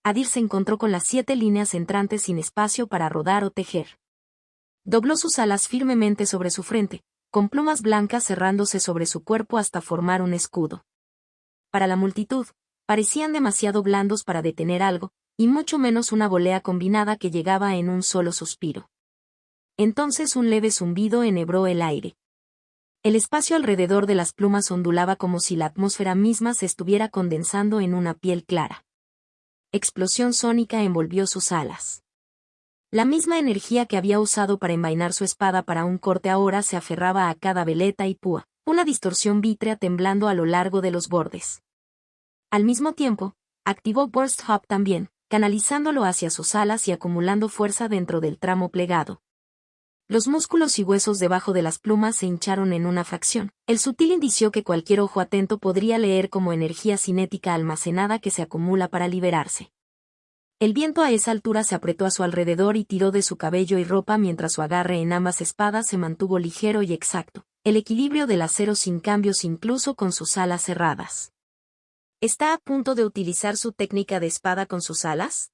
Adir se encontró con las 7 líneas entrantes sin espacio para rodar o tejer. Dobló sus alas firmemente sobre su frente, con plumas blancas cerrándose sobre su cuerpo hasta formar un escudo. Para la multitud, parecían demasiado blandos para detener algo, y mucho menos una volea combinada que llegaba en un solo suspiro. Entonces un leve zumbido enhebró el aire. El espacio alrededor de las plumas ondulaba como si la atmósfera misma se estuviera condensando en una piel clara. Explosión sónica envolvió sus alas. La misma energía que había usado para envainar su espada para un corte ahora se aferraba a cada veleta y púa, una distorsión vítrea temblando a lo largo de los bordes. Al mismo tiempo, activó Burst Hop también, canalizándolo hacia sus alas y acumulando fuerza dentro del tramo plegado. Los músculos y huesos debajo de las plumas se hincharon en una fracción. El sutil indicio que cualquier ojo atento podría leer como energía cinética almacenada que se acumula para liberarse. El viento a esa altura se apretó a su alrededor y tiró de su cabello y ropa mientras su agarre en ambas espadas se mantuvo ligero y exacto. El equilibrio del acero sin cambios incluso con sus alas cerradas. ¿Está a punto de utilizar su técnica de espada con sus alas?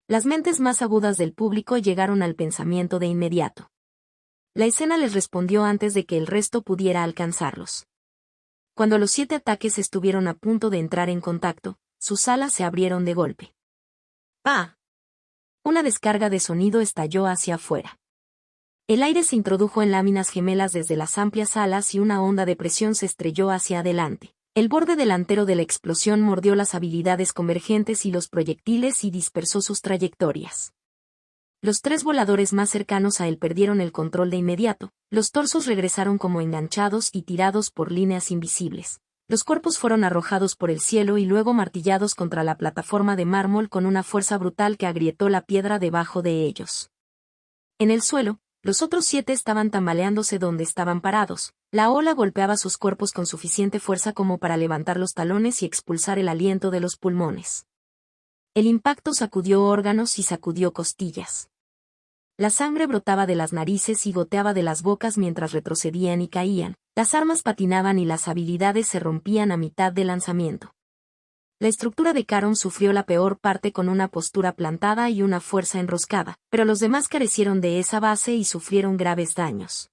Las mentes más agudas del público llegaron al pensamiento de inmediato. La escena les respondió antes de que el resto pudiera alcanzarlos. Cuando los 7 ataques estuvieron a punto de entrar en contacto, sus alas se abrieron de golpe. ¡Ah! Una descarga de sonido estalló hacia afuera. El aire se introdujo en láminas gemelas desde las amplias alas y una onda de presión se estrelló hacia adelante. El borde delantero de la explosión mordió las habilidades convergentes y los proyectiles y dispersó sus trayectorias. Los 3 voladores más cercanos a él perdieron el control de inmediato, los torsos regresaron como enganchados y tirados por líneas invisibles. Los cuerpos fueron arrojados por el cielo y luego martillados contra la plataforma de mármol con una fuerza brutal que agrietó la piedra debajo de ellos. En el suelo, los otros 7 estaban tambaleándose donde estaban parados. La ola golpeaba sus cuerpos con suficiente fuerza como para levantar los talones y expulsar el aliento de los pulmones. El impacto sacudió órganos y sacudió costillas. La sangre brotaba de las narices y goteaba de las bocas mientras retrocedían y caían. Las armas patinaban y las habilidades se rompían a mitad de lanzamiento. La estructura de Caron sufrió la peor parte con una postura plantada y una fuerza enroscada, pero los demás carecieron de esa base y sufrieron graves daños.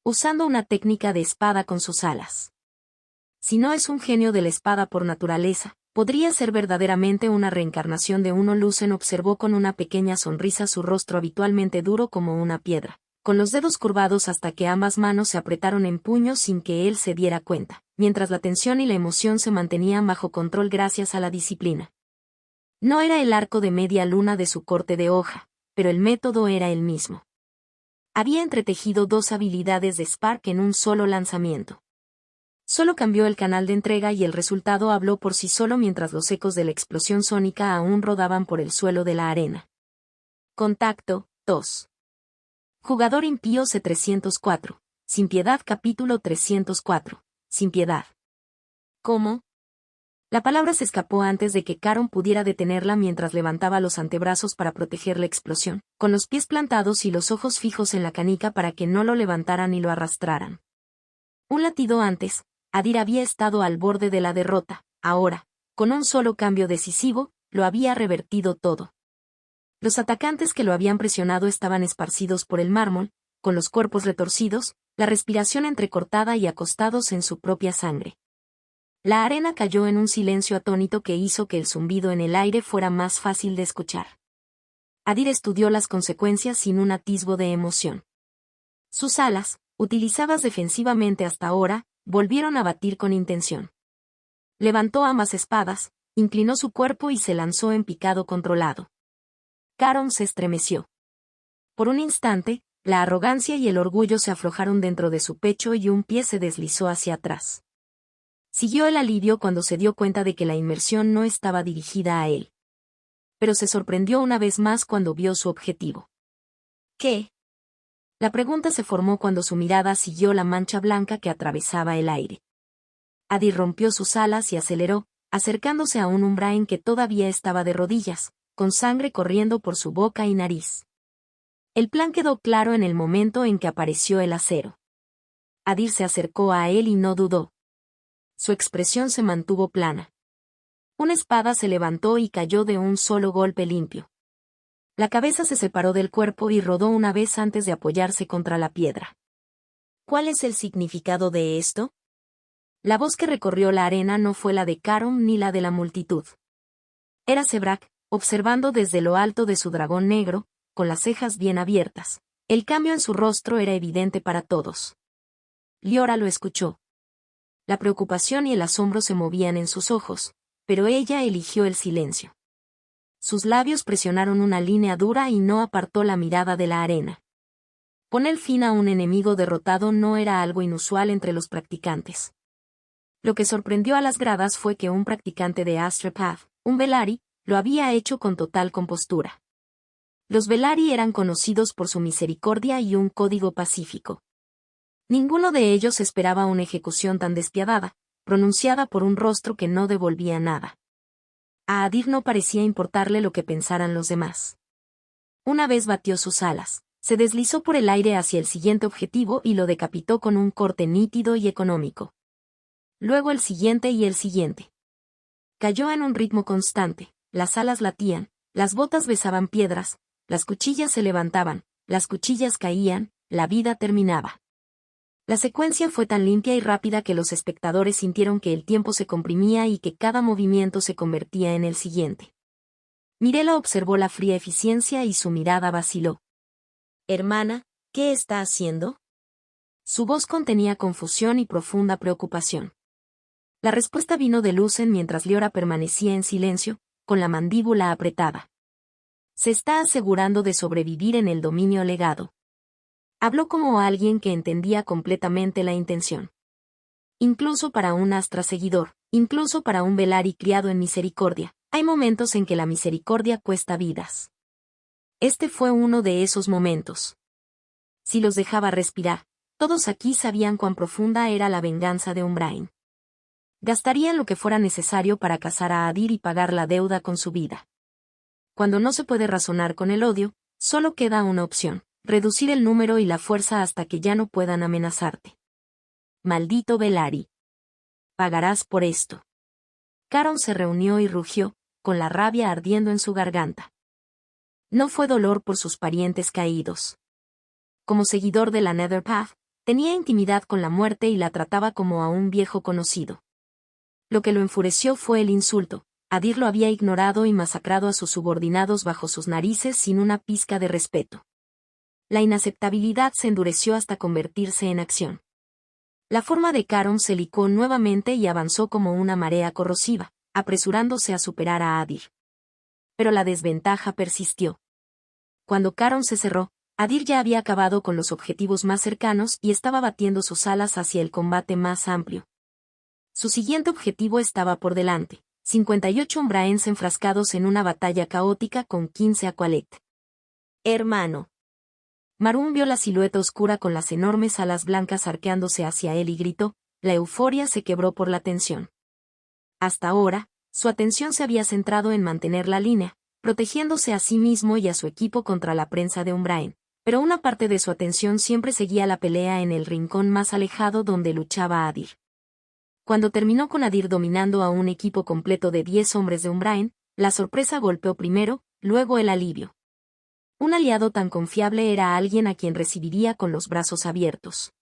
Usando una técnica de espada con sus alas. Si no es un genio de la espada por naturaleza, podría ser verdaderamente una reencarnación de uno. Lucen observó con una pequeña sonrisa su rostro habitualmente duro como una piedra, con los dedos curvados hasta que ambas manos se apretaron en puños sin que él se diera cuenta, mientras la tensión y la emoción se mantenían bajo control gracias a la disciplina. No era el arco de media luna de su corte de hoja, pero el método era el mismo. Había entretejido 2 habilidades de Spark en un solo lanzamiento. Solo cambió el canal de entrega y el resultado habló por sí solo mientras los ecos de la explosión sónica aún rodaban por el suelo de la arena. Contacto 2. Jugador impío C304. Sin piedad capítulo 304. Sin piedad. ¿Cómo? La palabra se escapó antes de que Caron pudiera detenerla mientras levantaba los antebrazos para proteger la explosión, con los pies plantados y los ojos fijos en la canica para que no lo levantaran y lo arrastraran. Un latido antes, Adir había estado al borde de la derrota, ahora, con un solo cambio decisivo, lo había revertido todo. Los atacantes que lo habían presionado estaban esparcidos por el mármol, con los cuerpos retorcidos, la respiración entrecortada y acostados en su propia sangre. La arena cayó en un silencio atónito que hizo que el zumbido en el aire fuera más fácil de escuchar. Adir estudió las consecuencias sin un atisbo de emoción. Sus alas, utilizadas defensivamente hasta ahora, volvieron a batir con intención. Levantó ambas espadas, inclinó su cuerpo y se lanzó en picado controlado. Caron se estremeció. Por un instante, la arrogancia y el orgullo se aflojaron dentro de su pecho y un pie se deslizó hacia atrás. Siguió el alivio cuando se dio cuenta de que la inmersión no estaba dirigida a él. Pero se sorprendió una vez más cuando vio su objetivo. ¿Qué? La pregunta se formó cuando su mirada siguió la mancha blanca que atravesaba el aire. Adir rompió sus alas y aceleró, acercándose a un Umbrain que todavía estaba de rodillas, con sangre corriendo por su boca y nariz. El plan quedó claro en el momento en que apareció el acero. Adir se acercó a él y no dudó. Su expresión se mantuvo plana. Una espada se levantó y cayó de un solo golpe limpio. La cabeza se separó del cuerpo y rodó una vez antes de apoyarse contra la piedra. ¿Cuál es el significado de esto? La voz que recorrió la arena no fue la de Caron ni la de la multitud. Era Sebrak, observando desde lo alto de su dragón negro, con las cejas bien abiertas. El cambio en su rostro era evidente para todos. Liora lo escuchó. La preocupación y el asombro se movían en sus ojos, pero ella eligió el silencio. Sus labios presionaron una línea dura y no apartó la mirada de la arena. Poner fin a un enemigo derrotado no era algo inusual entre los practicantes. Lo que sorprendió a las gradas fue que un practicante de Astral Path, un Velari, lo había hecho con total compostura. Los Velaryon eran conocidos por su misericordia y un código pacífico. Ninguno de ellos esperaba una ejecución tan despiadada, pronunciada por un rostro que no devolvía nada. A Adir no parecía importarle lo que pensaran los demás. Una vez batió sus alas, se deslizó por el aire hacia el siguiente objetivo y lo decapitó con un corte nítido y económico. Luego el siguiente y el siguiente. Cayó en un ritmo constante, las alas latían, las botas besaban piedras, las cuchillas se levantaban, las cuchillas caían, la vida terminaba. La secuencia fue tan limpia y rápida que los espectadores sintieron que el tiempo se comprimía y que cada movimiento se convertía en el siguiente. Mirela observó la fría eficiencia y su mirada vaciló. «Hermana, ¿qué está haciendo?». Su voz contenía confusión y profunda preocupación. La respuesta vino de Lucen mientras Liora permanecía en silencio, con la mandíbula apretada. Se está asegurando de sobrevivir en el dominio legado. Habló como alguien que entendía completamente la intención. Incluso para un Astra seguidor, incluso para un Velaryon criado en misericordia, hay momentos en que la misericordia cuesta vidas. Este fue uno de esos momentos. Si los dejaba respirar, todos aquí sabían cuán profunda era la venganza de Umbrain. Gastarían lo que fuera necesario para cazar a Adir y pagar la deuda con su vida. Cuando no se puede razonar con el odio, solo queda una opción: reducir el número y la fuerza hasta que ya no puedan amenazarte. Maldito Velaryon. Pagarás por esto. Caron se reunió y rugió, con la rabia ardiendo en su garganta. No fue dolor por sus parientes caídos. Como seguidor de la Netherpath, tenía intimidad con la muerte y la trataba como a un viejo conocido. Lo que lo enfureció fue el insulto. Adir lo había ignorado y masacrado a sus subordinados bajo sus narices sin una pizca de respeto. La inaceptabilidad se endureció hasta convertirse en acción. La forma de Caron se licó nuevamente y avanzó como una marea corrosiva, apresurándose a superar a Adir. Pero la desventaja persistió. Cuando Caron se cerró, Adir ya había acabado con los objetivos más cercanos y estaba batiendo sus alas hacia el combate más amplio. Su siguiente objetivo estaba por delante: 58 Umbraens enfrascados en una batalla caótica con 15 Aqualet. «Hermano». Marún vio la silueta oscura con las enormes alas blancas arqueándose hacia él y gritó. La euforia se quebró por la tensión. Hasta ahora, su atención se había centrado en mantener la línea, protegiéndose a sí mismo y a su equipo contra la prensa de Umbraen, pero una parte de su atención siempre seguía la pelea en el rincón más alejado donde luchaba Adir. Cuando terminó con Adir dominando a un equipo completo de 10 hombres de Umbraen, la sorpresa golpeó primero, luego el alivio. Un aliado tan confiable era alguien a quien recibiría con los brazos abiertos.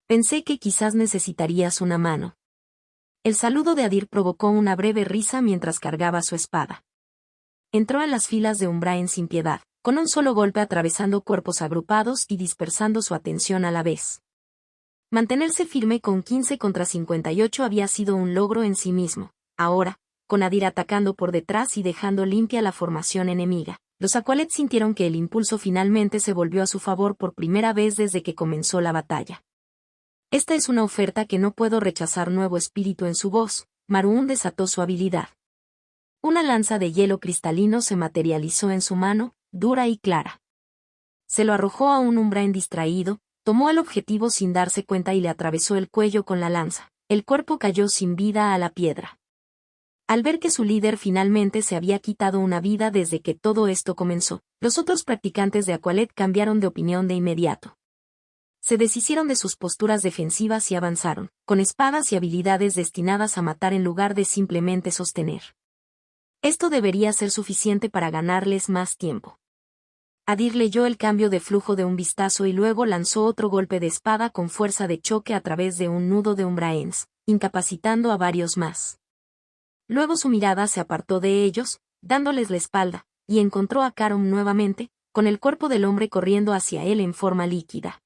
«Pensé que quizás necesitarías una mano». El saludo de Adir provocó una breve risa mientras cargaba su espada. Entró en las filas de Umbraen sin piedad, con un solo golpe atravesando cuerpos agrupados y dispersando su atención a la vez. Mantenerse firme con 15 contra 58 había sido un logro en sí mismo. Ahora, con Adir atacando por detrás y dejando limpia la formación enemiga, los Aqualet sintieron que el impulso finalmente se volvió a su favor por primera vez desde que comenzó la batalla. «Esta es una oferta que no puedo rechazar». Nuevo espíritu en su voz, Marún desató su habilidad. Una lanza de hielo cristalino se materializó en su mano, dura y clara. Se lo arrojó a un Umbraen distraído, tomó el objetivo sin darse cuenta y le atravesó el cuello con la lanza. El cuerpo cayó sin vida a la piedra. Al ver que su líder finalmente se había quitado una vida desde que todo esto comenzó, los otros practicantes de Aqualet cambiaron de opinión de inmediato. Se deshicieron de sus posturas defensivas y avanzaron, con espadas y habilidades destinadas a matar en lugar de simplemente sostener. Esto debería ser suficiente para ganarles más tiempo. Adir leyó el cambio de flujo de un vistazo y luego lanzó otro golpe de espada con fuerza de choque a través de un nudo de Umbraens, incapacitando a varios más. Luego su mirada se apartó de ellos, dándoles la espalda, y encontró a Caron nuevamente, con el cuerpo del hombre corriendo hacia él en forma líquida.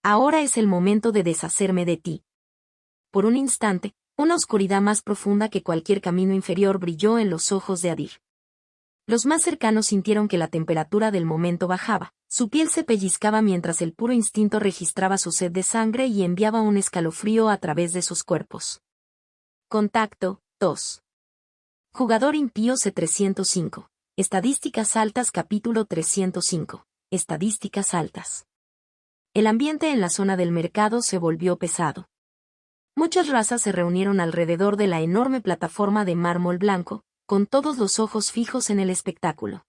«Ahora es el momento de deshacerme de ti». Por un instante, una oscuridad más profunda que cualquier camino inferior brilló en los ojos de Adir. Los más cercanos sintieron que la temperatura del momento bajaba, su piel se pellizcaba mientras el puro instinto registraba su sed de sangre y enviaba un escalofrío a través de sus cuerpos. Contacto, tos. Jugador impío C305. Estadísticas altas capítulo 305. Estadísticas altas. El ambiente en la zona del mercado se volvió pesado. Muchas razas se reunieron alrededor de la enorme plataforma de mármol blanco, con todos los ojos fijos en el espectáculo.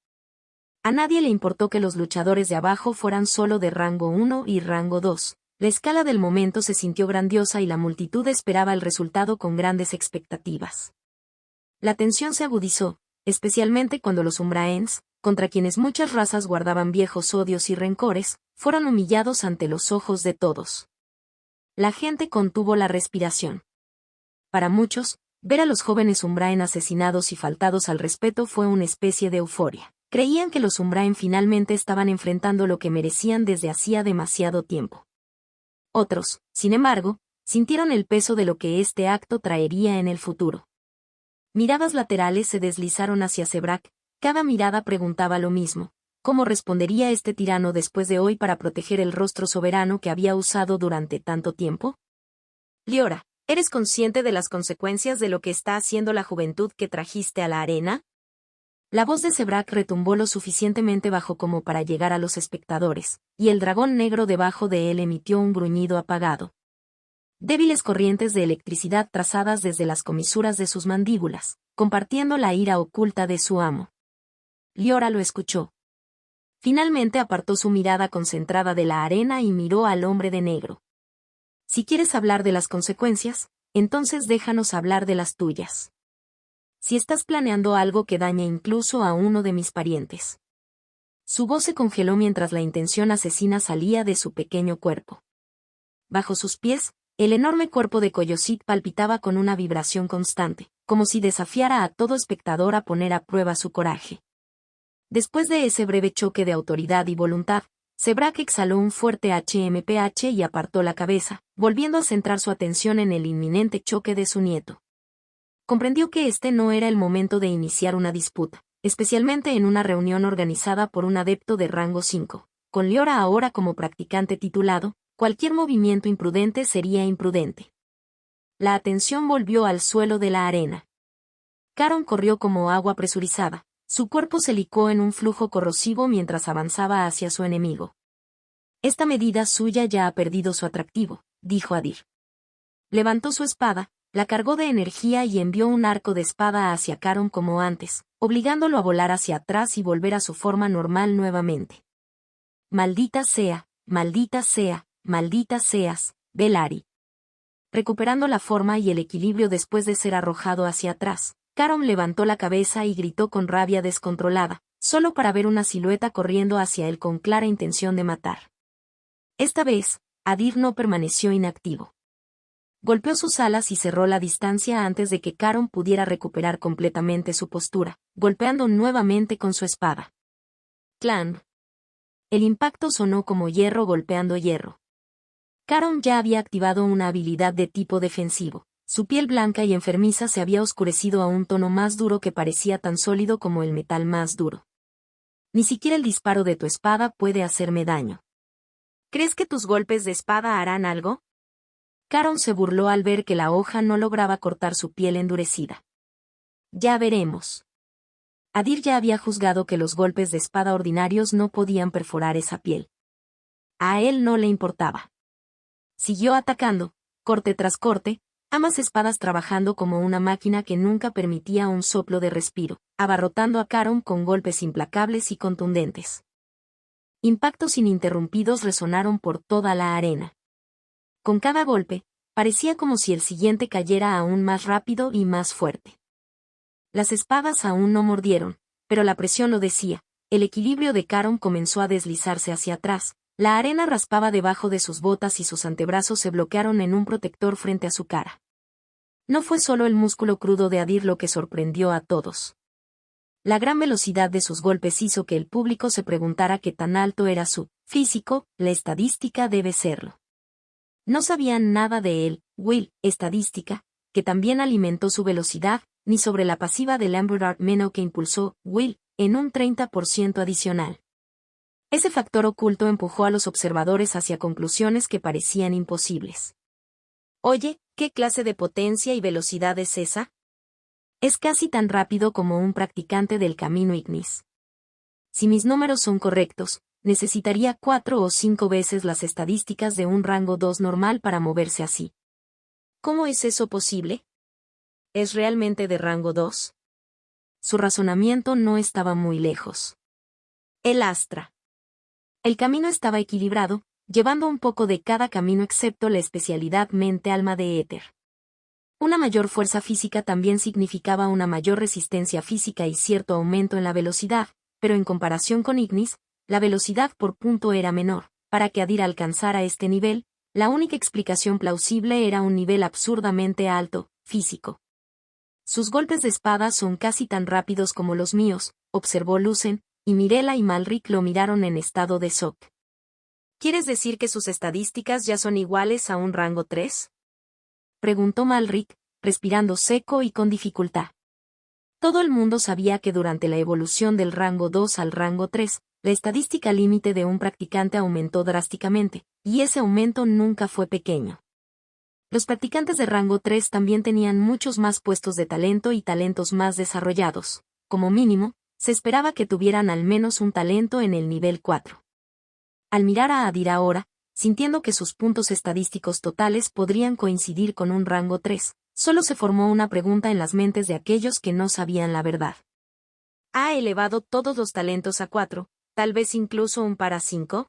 A nadie le importó que los luchadores de abajo fueran solo de rango 1 y rango 2. La escala del momento se sintió grandiosa y la multitud esperaba el resultado con grandes expectativas. La tensión se agudizó, especialmente cuando los Umbraens, contra quienes muchas razas guardaban viejos odios y rencores, fueron humillados ante los ojos de todos. La gente contuvo la respiración. Para muchos, ver a los jóvenes Umbraen asesinados y faltados al respeto fue una especie de euforia. Creían que los Umbraen finalmente estaban enfrentando lo que merecían desde hacía demasiado tiempo. Otros, sin embargo, sintieron el peso de lo que este acto traería en el futuro. Miradas laterales se deslizaron hacia Sebrak, cada mirada preguntaba lo mismo: ¿cómo respondería este tirano después de hoy para proteger el rostro soberano que había usado durante tanto tiempo? Liora, ¿eres consciente de las consecuencias de lo que está haciendo la juventud que trajiste a la arena? La voz de Sebrak retumbó lo suficientemente bajo como para llegar a los espectadores, y el dragón negro debajo de él emitió un gruñido apagado. Débiles corrientes de electricidad trazadas desde las comisuras de sus mandíbulas, compartiendo la ira oculta de su amo. Liora lo escuchó. Finalmente apartó su mirada concentrada de la arena y miró al hombre de negro. Si quieres hablar de las consecuencias, entonces déjanos hablar de las tuyas. Si estás planeando algo que dañe incluso a uno de mis parientes. Su voz se congeló mientras la intención asesina salía de su pequeño cuerpo. Bajo sus pies, el enorme cuerpo de Coyosit palpitaba con una vibración constante, como si desafiara a todo espectador a poner a prueba su coraje. Después de ese breve choque de autoridad y voluntad, Sebrak exhaló un fuerte HMPH y apartó la cabeza, volviendo a centrar su atención en el inminente choque de su nieto. Comprendió que este no era el momento de iniciar una disputa, especialmente en una reunión organizada por un adepto de rango 5. Con Liora ahora como practicante titulado, cualquier movimiento imprudente sería imprudente. La atención volvió al suelo de la arena. Caron corrió como agua presurizada, su cuerpo se licó en un flujo corrosivo mientras avanzaba hacia su enemigo. Esta medida suya ya ha perdido su atractivo, dijo Adir. Levantó su espada, la cargó de energía y envió un arco de espada hacia Caron como antes, obligándolo a volar hacia atrás y volver a su forma normal nuevamente. Maldita sea, maldita sea, maldita seas, Belari. Recuperando la forma y el equilibrio después de ser arrojado hacia atrás, Caron levantó la cabeza y gritó con rabia descontrolada, solo para ver una silueta corriendo hacia él con clara intención de matar. Esta vez, Adir no permaneció inactivo. Golpeó sus alas y cerró la distancia antes de que Caron pudiera recuperar completamente su postura, golpeando nuevamente con su espada. ¡Clan! El impacto sonó como hierro golpeando hierro. Caron ya había activado una habilidad de tipo defensivo. Su piel blanca y enfermiza se había oscurecido a un tono más duro que parecía tan sólido como el metal más duro. Ni siquiera el disparo de tu espada puede hacerme daño. ¿Crees que tus golpes de espada harán algo? Caron se burló al ver que la hoja no lograba cortar su piel endurecida. Ya veremos. Adir ya había juzgado que los golpes de espada ordinarios no podían perforar esa piel. A él no le importaba. Siguió atacando, corte tras corte, ambas espadas trabajando como una máquina que nunca permitía un soplo de respiro, abarrotando a Caron con golpes implacables y contundentes. Impactos ininterrumpidos resonaron por toda la arena. Con cada golpe, parecía como si el siguiente cayera aún más rápido y más fuerte. Las espadas aún no mordieron, pero la presión lo decía. El equilibrio de Caron comenzó a deslizarse hacia atrás, la arena raspaba debajo de sus botas y sus antebrazos se bloquearon en un protector frente a su cara. No fue solo el músculo crudo de Adir lo que sorprendió a todos. La gran velocidad de sus golpes hizo que el público se preguntara qué tan alto era su físico. La estadística debe serlo. No sabían nada de él, Will, estadística, que también alimentó su velocidad, ni sobre la pasiva del Amber Meno que impulsó, Will, en un 30% adicional. Ese factor oculto empujó a los observadores hacia conclusiones que parecían imposibles. Oye, ¿qué clase de potencia y velocidad es esa? Es casi tan rápido como un practicante del camino Ignis. Si mis números son correctos, necesitaría 4 o 5 veces las estadísticas de un rango 2 normal para moverse así. ¿Cómo es eso posible? ¿Es realmente de rango 2? Su razonamiento no estaba muy lejos. El Astra. El camino estaba equilibrado, llevando un poco de cada camino excepto la especialidad mente-alma de éter. Una mayor fuerza física también significaba una mayor resistencia física y cierto aumento en la velocidad, pero en comparación con Ignis, la velocidad por punto era menor. Para que Adir alcanzara este nivel, la única explicación plausible era un nivel absurdamente alto, físico. Sus golpes de espada son casi tan rápidos como los míos, observó Lucen, y Mirella y Malric lo miraron en estado de shock. ¿Quieres decir que sus estadísticas ya son iguales a un rango 3? Preguntó Malric, respirando seco y con dificultad. Todo el mundo sabía que durante la evolución del rango 2 al rango 3, la estadística límite de un practicante aumentó drásticamente, y ese aumento nunca fue pequeño. Los practicantes de rango 3 también tenían muchos más puestos de talento y talentos más desarrollados. Como mínimo, se esperaba que tuvieran al menos un talento en el nivel 4. Al mirar a Adir ahora, sintiendo que sus puntos estadísticos totales podrían coincidir con un rango 3, solo se formó una pregunta en las mentes de aquellos que no sabían la verdad. ¿Ha elevado todos los talentos a 4, tal vez incluso un par a 5?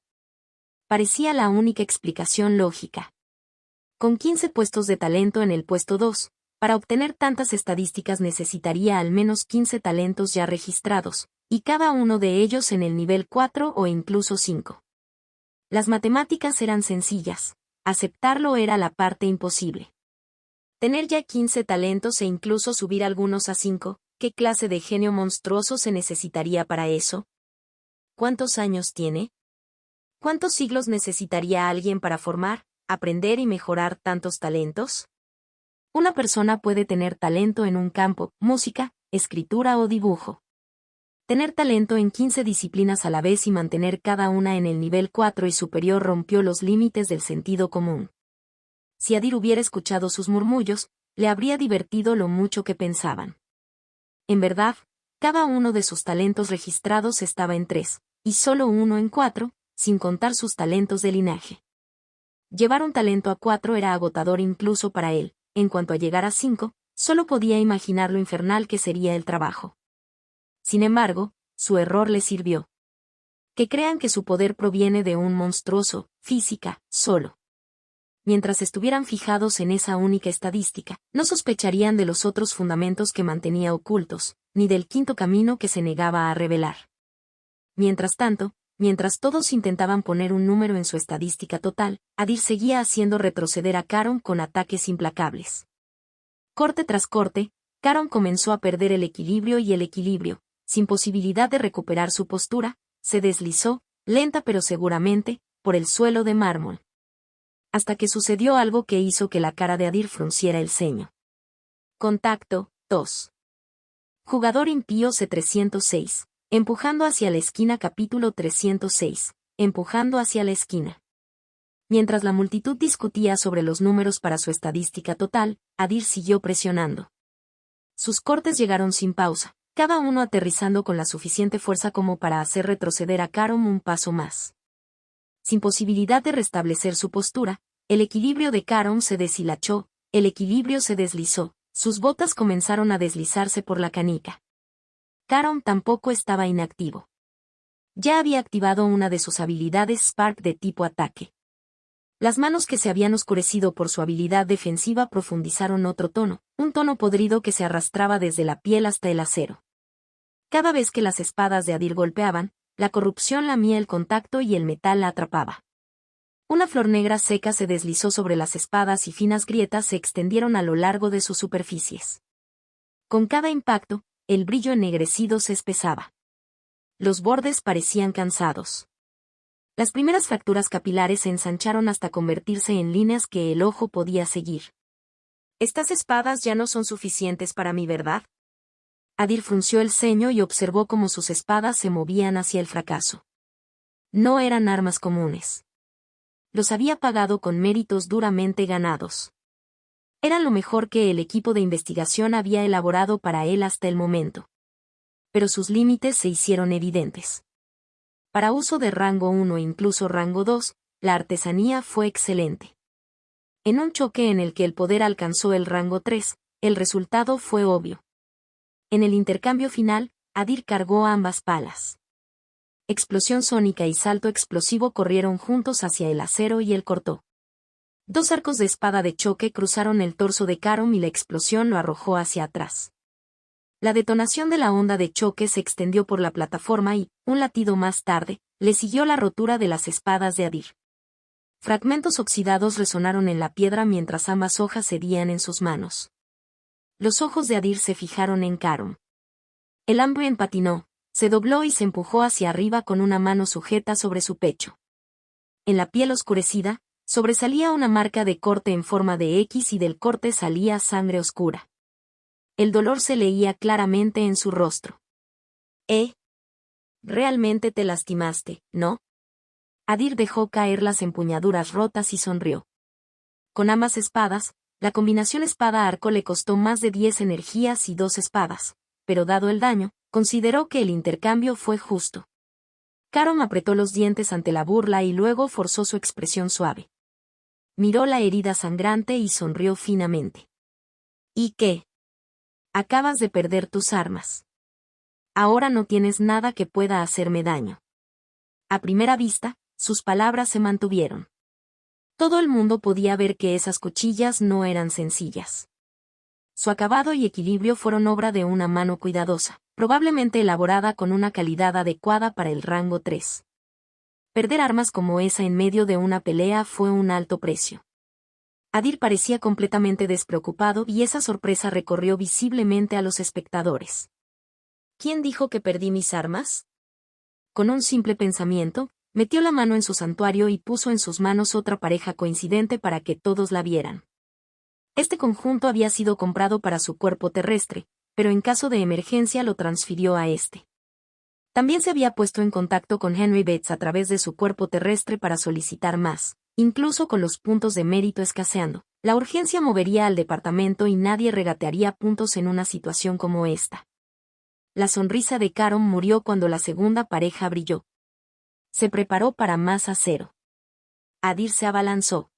Parecía la única explicación lógica. Con 15 puestos de talento en el puesto 2, para obtener tantas estadísticas necesitaría al menos 15 talentos ya registrados, y cada uno de ellos en el nivel 4 o incluso 5. Las matemáticas eran sencillas, aceptarlo era la parte imposible. Tener ya 15 talentos e incluso subir algunos a 5, ¿qué clase de genio monstruoso se necesitaría para eso? ¿Cuántos años tiene? ¿Cuántos siglos necesitaría alguien para formar, aprender y mejorar tantos talentos? Una persona puede tener talento en un campo, música, escritura o dibujo. Tener talento en 15 disciplinas a la vez y mantener cada una en el nivel 4 y superior rompió los límites del sentido común. Si Adir hubiera escuchado sus murmullos, le habría divertido lo mucho que pensaban. En verdad, cada uno de sus talentos registrados estaba en 3, y solo uno en 4, sin contar sus talentos de linaje. Llevar un talento a 4 era agotador incluso para él. En cuanto a llegar a 5, solo podía imaginar lo infernal que sería el trabajo. Sin embargo, su error le sirvió. Que crean que su poder proviene de un monstruoso, física, solo. Mientras estuvieran fijados en esa única estadística, no sospecharían de los otros fundamentos que mantenía ocultos, ni del quinto camino que se negaba a revelar. Mientras tanto, mientras todos intentaban poner un número en su estadística total, Adir seguía haciendo retroceder a Caron con ataques implacables. Corte tras corte, Caron comenzó a perder el equilibrio y el equilibrio, sin posibilidad de recuperar su postura, se deslizó, lenta pero seguramente, por el suelo de mármol. Hasta que sucedió algo que hizo que la cara de Adir frunciera el ceño. Contacto, 2. Jugador impío C306. Empujando hacia la esquina capítulo 306. Empujando hacia la esquina. Mientras la multitud discutía sobre los números para su estadística total, Adir siguió presionando. Sus cortes llegaron sin pausa, cada uno aterrizando con la suficiente fuerza como para hacer retroceder a Caron un paso más. Sin posibilidad de restablecer su postura, el equilibrio de Caron se deshilachó, el equilibrio se deslizó, sus botas comenzaron a deslizarse por la canica. Caron tampoco estaba inactivo. Ya había activado una de sus habilidades Spark de tipo ataque. Las manos que se habían oscurecido por su habilidad defensiva profundizaron otro tono, un tono podrido que se arrastraba desde la piel hasta el acero. Cada vez que las espadas de Adir golpeaban, la corrupción lamía el contacto y el metal la atrapaba. Una flor negra seca se deslizó sobre las espadas y finas grietas se extendieron a lo largo de sus superficies. Con cada impacto, el brillo ennegrecido se espesaba. Los bordes parecían cansados. Las primeras fracturas capilares se ensancharon hasta convertirse en líneas que el ojo podía seguir. Estas espadas ya no son suficientes para mí, ¿verdad? Adir frunció el ceño y observó cómo sus espadas se movían hacia el fracaso. No eran armas comunes. Los había pagado con méritos duramente ganados. Eran lo mejor que el equipo de investigación había elaborado para él hasta el momento. Pero sus límites se hicieron evidentes. Para uso de rango 1 e incluso rango 2, la artesanía fue excelente. En un choque en el que el poder alcanzó el rango 3, el resultado fue obvio. En el intercambio final, Adir cargó ambas palas. Explosión sónica y salto explosivo corrieron juntos hacia el acero y él cortó. Dos arcos de espada de choque cruzaron el torso de Carom y la explosión lo arrojó hacia atrás. La detonación de la onda de choque se extendió por la plataforma y, un latido más tarde, le siguió la rotura de las espadas de Adir. Fragmentos oxidados resonaron en la piedra mientras ambas hojas cedían en sus manos. Los ojos de Adir se fijaron en Carom. El hambre patinó, se dobló y se empujó hacia arriba con una mano sujeta sobre su pecho. En la piel oscurecida, sobresalía una marca de corte en forma de X y del corte salía sangre oscura. El dolor se leía claramente en su rostro. Realmente te lastimaste, ¿no? Adir dejó caer las empuñaduras rotas y sonrió. Con ambas espadas, la combinación espada-arco le costó más de 10 energías y 2 espadas, pero dado el daño, consideró que el intercambio fue justo. Carom apretó los dientes ante la burla y luego forzó su expresión suave. Miró la herida sangrante y sonrió finamente. ¿Y qué? Acabas de perder tus armas. Ahora no tienes nada que pueda hacerme daño. A primera vista, sus palabras se mantuvieron. Todo el mundo podía ver que esas cuchillas no eran sencillas. Su acabado y equilibrio fueron obra de una mano cuidadosa, probablemente elaborada con una calidad adecuada para el rango 3. Perder armas como esa en medio de una pelea fue un alto precio. Adir parecía completamente despreocupado y esa sorpresa recorrió visiblemente a los espectadores. ¿Quién dijo que perdí mis armas? Con un simple pensamiento, metió la mano en su santuario y puso en sus manos otra pareja coincidente para que todos la vieran. Este conjunto había sido comprado para su cuerpo terrestre, pero en caso de emergencia lo transfirió a este. También se había puesto en contacto con Henry Bates a través de su cuerpo terrestre para solicitar más, incluso con los puntos de mérito escaseando. La urgencia movería al departamento y nadie regatearía puntos en una situación como esta. La sonrisa de Carom murió cuando la segunda pareja brilló. Se preparó para más acero. Adir se abalanzó.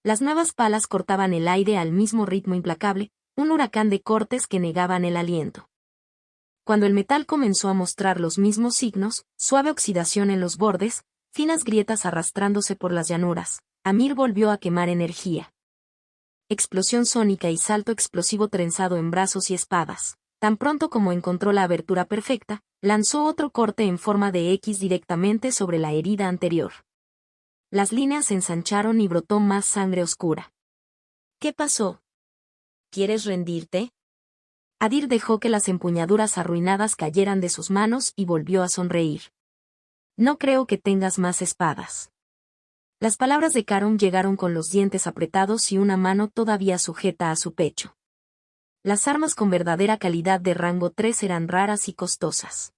Las nuevas palas cortaban el aire al mismo ritmo implacable, un huracán de cortes que negaban el aliento. Cuando el metal comenzó a mostrar los mismos signos, suave oxidación en los bordes, finas grietas arrastrándose por las llanuras, Amir volvió a quemar energía. Explosión sónica y salto explosivo trenzado en brazos y espadas. Tan pronto como encontró la abertura perfecta, lanzó otro corte en forma de X directamente sobre la herida anterior. Las líneas se ensancharon y brotó más sangre oscura. ¿Qué pasó? ¿Quieres rendirte? Adir dejó que las empuñaduras arruinadas cayeran de sus manos y volvió a sonreír. No creo que tengas más espadas. Las palabras de Carom llegaron con los dientes apretados y una mano todavía sujeta a su pecho. Las armas con verdadera calidad de rango 3 eran raras y costosas.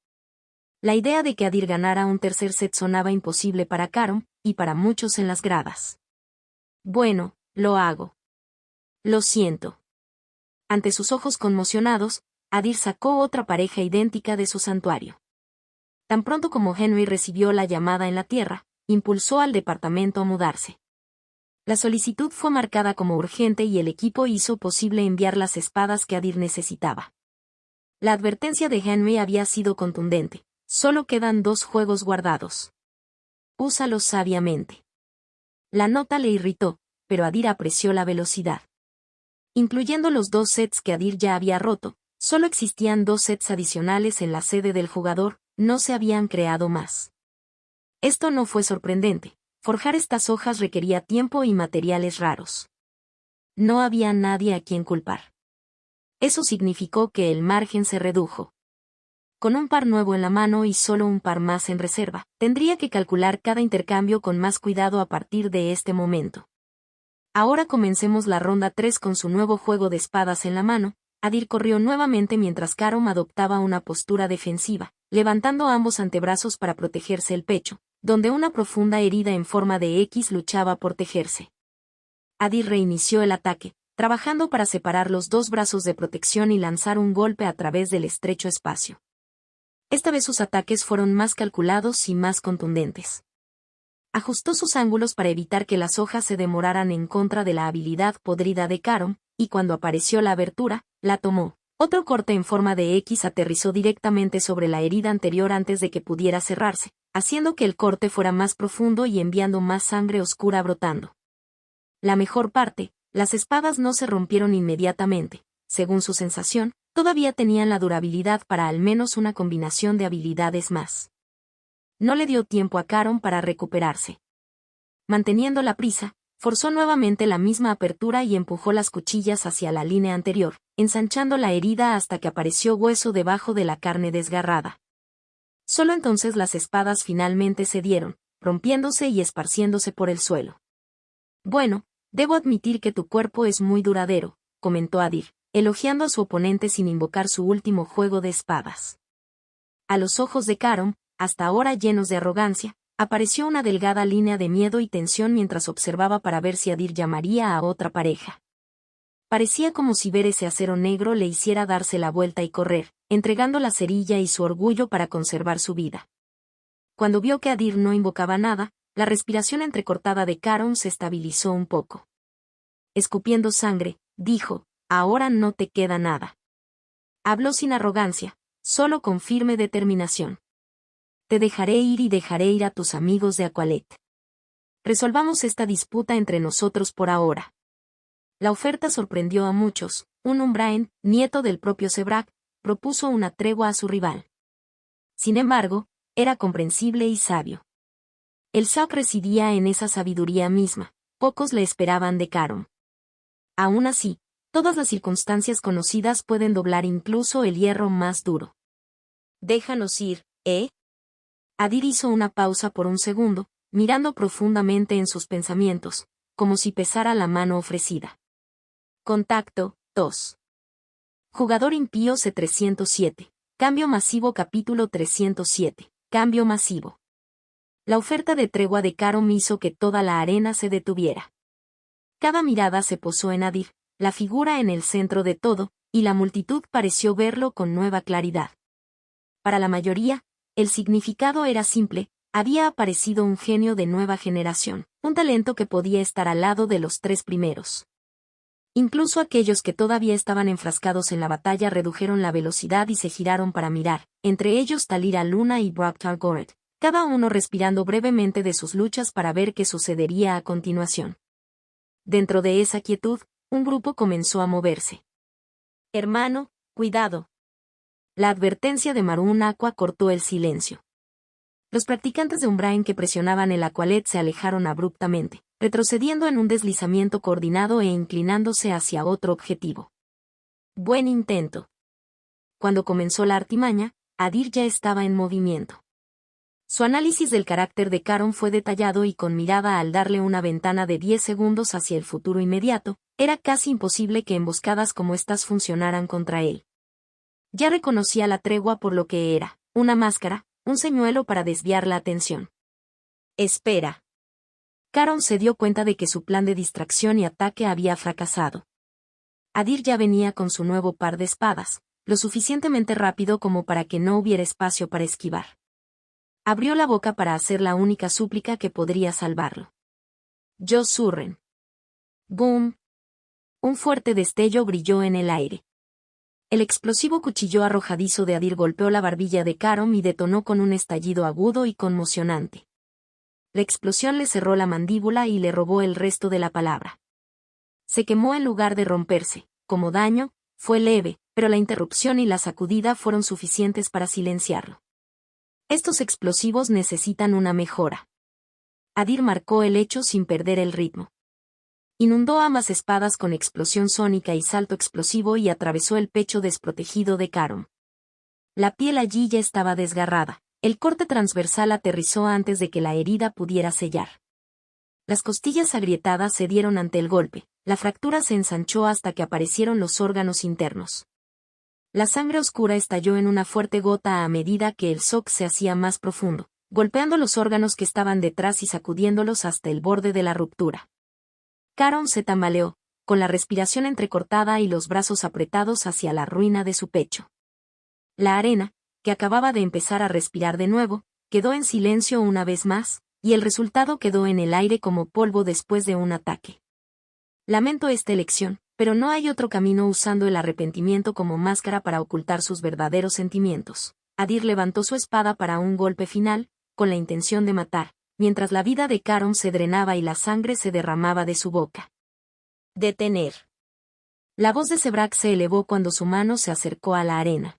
La idea de que Adir ganara un tercer set sonaba imposible para Carom, y para muchos en las gradas. Bueno, lo hago. Lo siento. Ante sus ojos conmocionados, Adir sacó otra pareja idéntica de su santuario. Tan pronto como Henry recibió la llamada en la tierra, impulsó al departamento a mudarse. La solicitud fue marcada como urgente y el equipo hizo posible enviar las espadas que Adir necesitaba. La advertencia de Henry había sido contundente. Solo quedan 2 juegos guardados. Úsalos sabiamente. La nota le irritó, pero Adir apreció la velocidad. Incluyendo los 2 sets que Adir ya había roto, solo existían 2 sets adicionales en la sede del jugador, no se habían creado más. Esto no fue sorprendente. Forjar estas hojas requería tiempo y materiales raros. No había nadie a quien culpar. Eso significó que el margen se redujo. Con un par nuevo en la mano y solo un par más en reserva, tendría que calcular cada intercambio con más cuidado a partir de este momento. Ahora comencemos la ronda 3 con su nuevo juego de espadas en la mano. Adir corrió nuevamente mientras Carom adoptaba una postura defensiva, levantando ambos antebrazos para protegerse el pecho, donde una profunda herida en forma de X luchaba por tejerse. Adir reinició el ataque, trabajando para separar los dos brazos de protección y lanzar un golpe a través del estrecho espacio. Esta vez sus ataques fueron más calculados y más contundentes. Ajustó sus ángulos para evitar que las hojas se demoraran en contra de la habilidad podrida de Caron, y cuando apareció la abertura, la tomó. Otro corte en forma de X aterrizó directamente sobre la herida anterior antes de que pudiera cerrarse, haciendo que el corte fuera más profundo y enviando más sangre oscura brotando. La mejor parte, las espadas no se rompieron inmediatamente. Según su sensación, todavía tenían la durabilidad para al menos una combinación de habilidades más. No le dio tiempo a Caron para recuperarse. Manteniendo la prisa, forzó nuevamente la misma apertura y empujó las cuchillas hacia la línea anterior, ensanchando la herida hasta que apareció hueso debajo de la carne desgarrada. Solo entonces las espadas finalmente cedieron, rompiéndose y esparciéndose por el suelo. Bueno, debo admitir que tu cuerpo es muy duradero, comentó Adir, elogiando a su oponente sin invocar su último juego de espadas. A los ojos de Caron, hasta ahora llenos de arrogancia, apareció una delgada línea de miedo y tensión mientras observaba para ver si Adir llamaría a otra pareja. Parecía como si ver ese acero negro le hiciera darse la vuelta y correr, entregando la cerilla y su orgullo para conservar su vida. Cuando vio que Adir no invocaba nada, la respiración entrecortada de Caron se estabilizó un poco. Escupiendo sangre, dijo, ahora no te queda nada. Habló sin arrogancia, solo con firme determinación. Te dejaré ir y dejaré ir a tus amigos de Aqualet. Resolvamos esta disputa entre nosotros por ahora. La oferta sorprendió a muchos. Un Umbraen, nieto del propio Sebrak, propuso una tregua a su rival. Sin embargo, era comprensible y sabio. El Sauk residía en esa sabiduría misma, pocos le esperaban de Caron. Aún así, todas las circunstancias conocidas pueden doblar incluso el hierro más duro. Déjanos ir, ¿eh? Adir hizo una pausa por un segundo, mirando profundamente en sus pensamientos, como si pesara la mano ofrecida. Contacto, 2. Jugador impío C307. Cambio masivo capítulo 307. Cambio masivo. La oferta de tregua de Caron hizo que toda la arena se detuviera. Cada mirada se posó en Adir, la figura en el centro de todo, y la multitud pareció verlo con nueva claridad. Para la mayoría, el significado era simple: había aparecido un genio de nueva generación, un talento que podía estar al lado de los tres primeros. Incluso aquellos que todavía estaban enfrascados en la batalla redujeron la velocidad y se giraron para mirar, entre ellos Talira Luna y Brock Goret, cada uno respirando brevemente de sus luchas para ver qué sucedería a continuación. Dentro de esa quietud, un grupo comenzó a moverse. Hermano, cuidado. La advertencia de Marún Aqua cortó el silencio. Los practicantes de Umbraen que presionaban el Aqualet se alejaron abruptamente, retrocediendo en un deslizamiento coordinado e inclinándose hacia otro objetivo. Buen intento. Cuando comenzó la artimaña, Adir ya estaba en movimiento. Su análisis del carácter de Caron fue detallado y con mirada al darle una ventana de 10 segundos hacia el futuro inmediato, era casi imposible que emboscadas como estas funcionaran contra él. Ya reconocía la tregua por lo que era: una máscara, un señuelo para desviar la atención. Espera. Caron se dio cuenta de que su plan de distracción y ataque había fracasado. Adir ya venía con su nuevo par de espadas, lo suficientemente rápido como para que no hubiera espacio para esquivar. Abrió la boca para hacer la única súplica que podría salvarlo. Yo Surren. ¡Boom! Un fuerte destello brilló en el aire. El explosivo cuchillo arrojadizo de Adir golpeó la barbilla de Caron y detonó con un estallido agudo y conmocionante. La explosión le cerró la mandíbula y le robó el resto de la palabra. Se quemó en lugar de romperse. Como daño, fue leve, pero la interrupción y la sacudida fueron suficientes para silenciarlo. Estos explosivos necesitan una mejora. Adir marcó el hecho sin perder el ritmo. Inundó ambas espadas con explosión sónica y salto explosivo y atravesó el pecho desprotegido de Caron. La piel allí ya estaba desgarrada. El corte transversal aterrizó antes de que la herida pudiera sellar. Las costillas agrietadas cedieron ante el golpe, la fractura se ensanchó hasta que aparecieron los órganos internos. La sangre oscura estalló en una fuerte gota a medida que el shock se hacía más profundo, golpeando los órganos que estaban detrás y sacudiéndolos hasta el borde de la ruptura. Caron se tambaleó, con la respiración entrecortada y los brazos apretados hacia la ruina de su pecho. La arena, que acababa de empezar a respirar de nuevo, quedó en silencio una vez más, y el resultado quedó en el aire como polvo después de un ataque. Lamento esta elección, pero no hay otro camino usando el arrepentimiento como máscara para ocultar sus verdaderos sentimientos. Adir levantó su espada para un golpe final, con la intención de matar, mientras la vida de Caron se drenaba y la sangre se derramaba de su boca. Detener. La voz de Sebrak se elevó cuando su mano se acercó a la arena.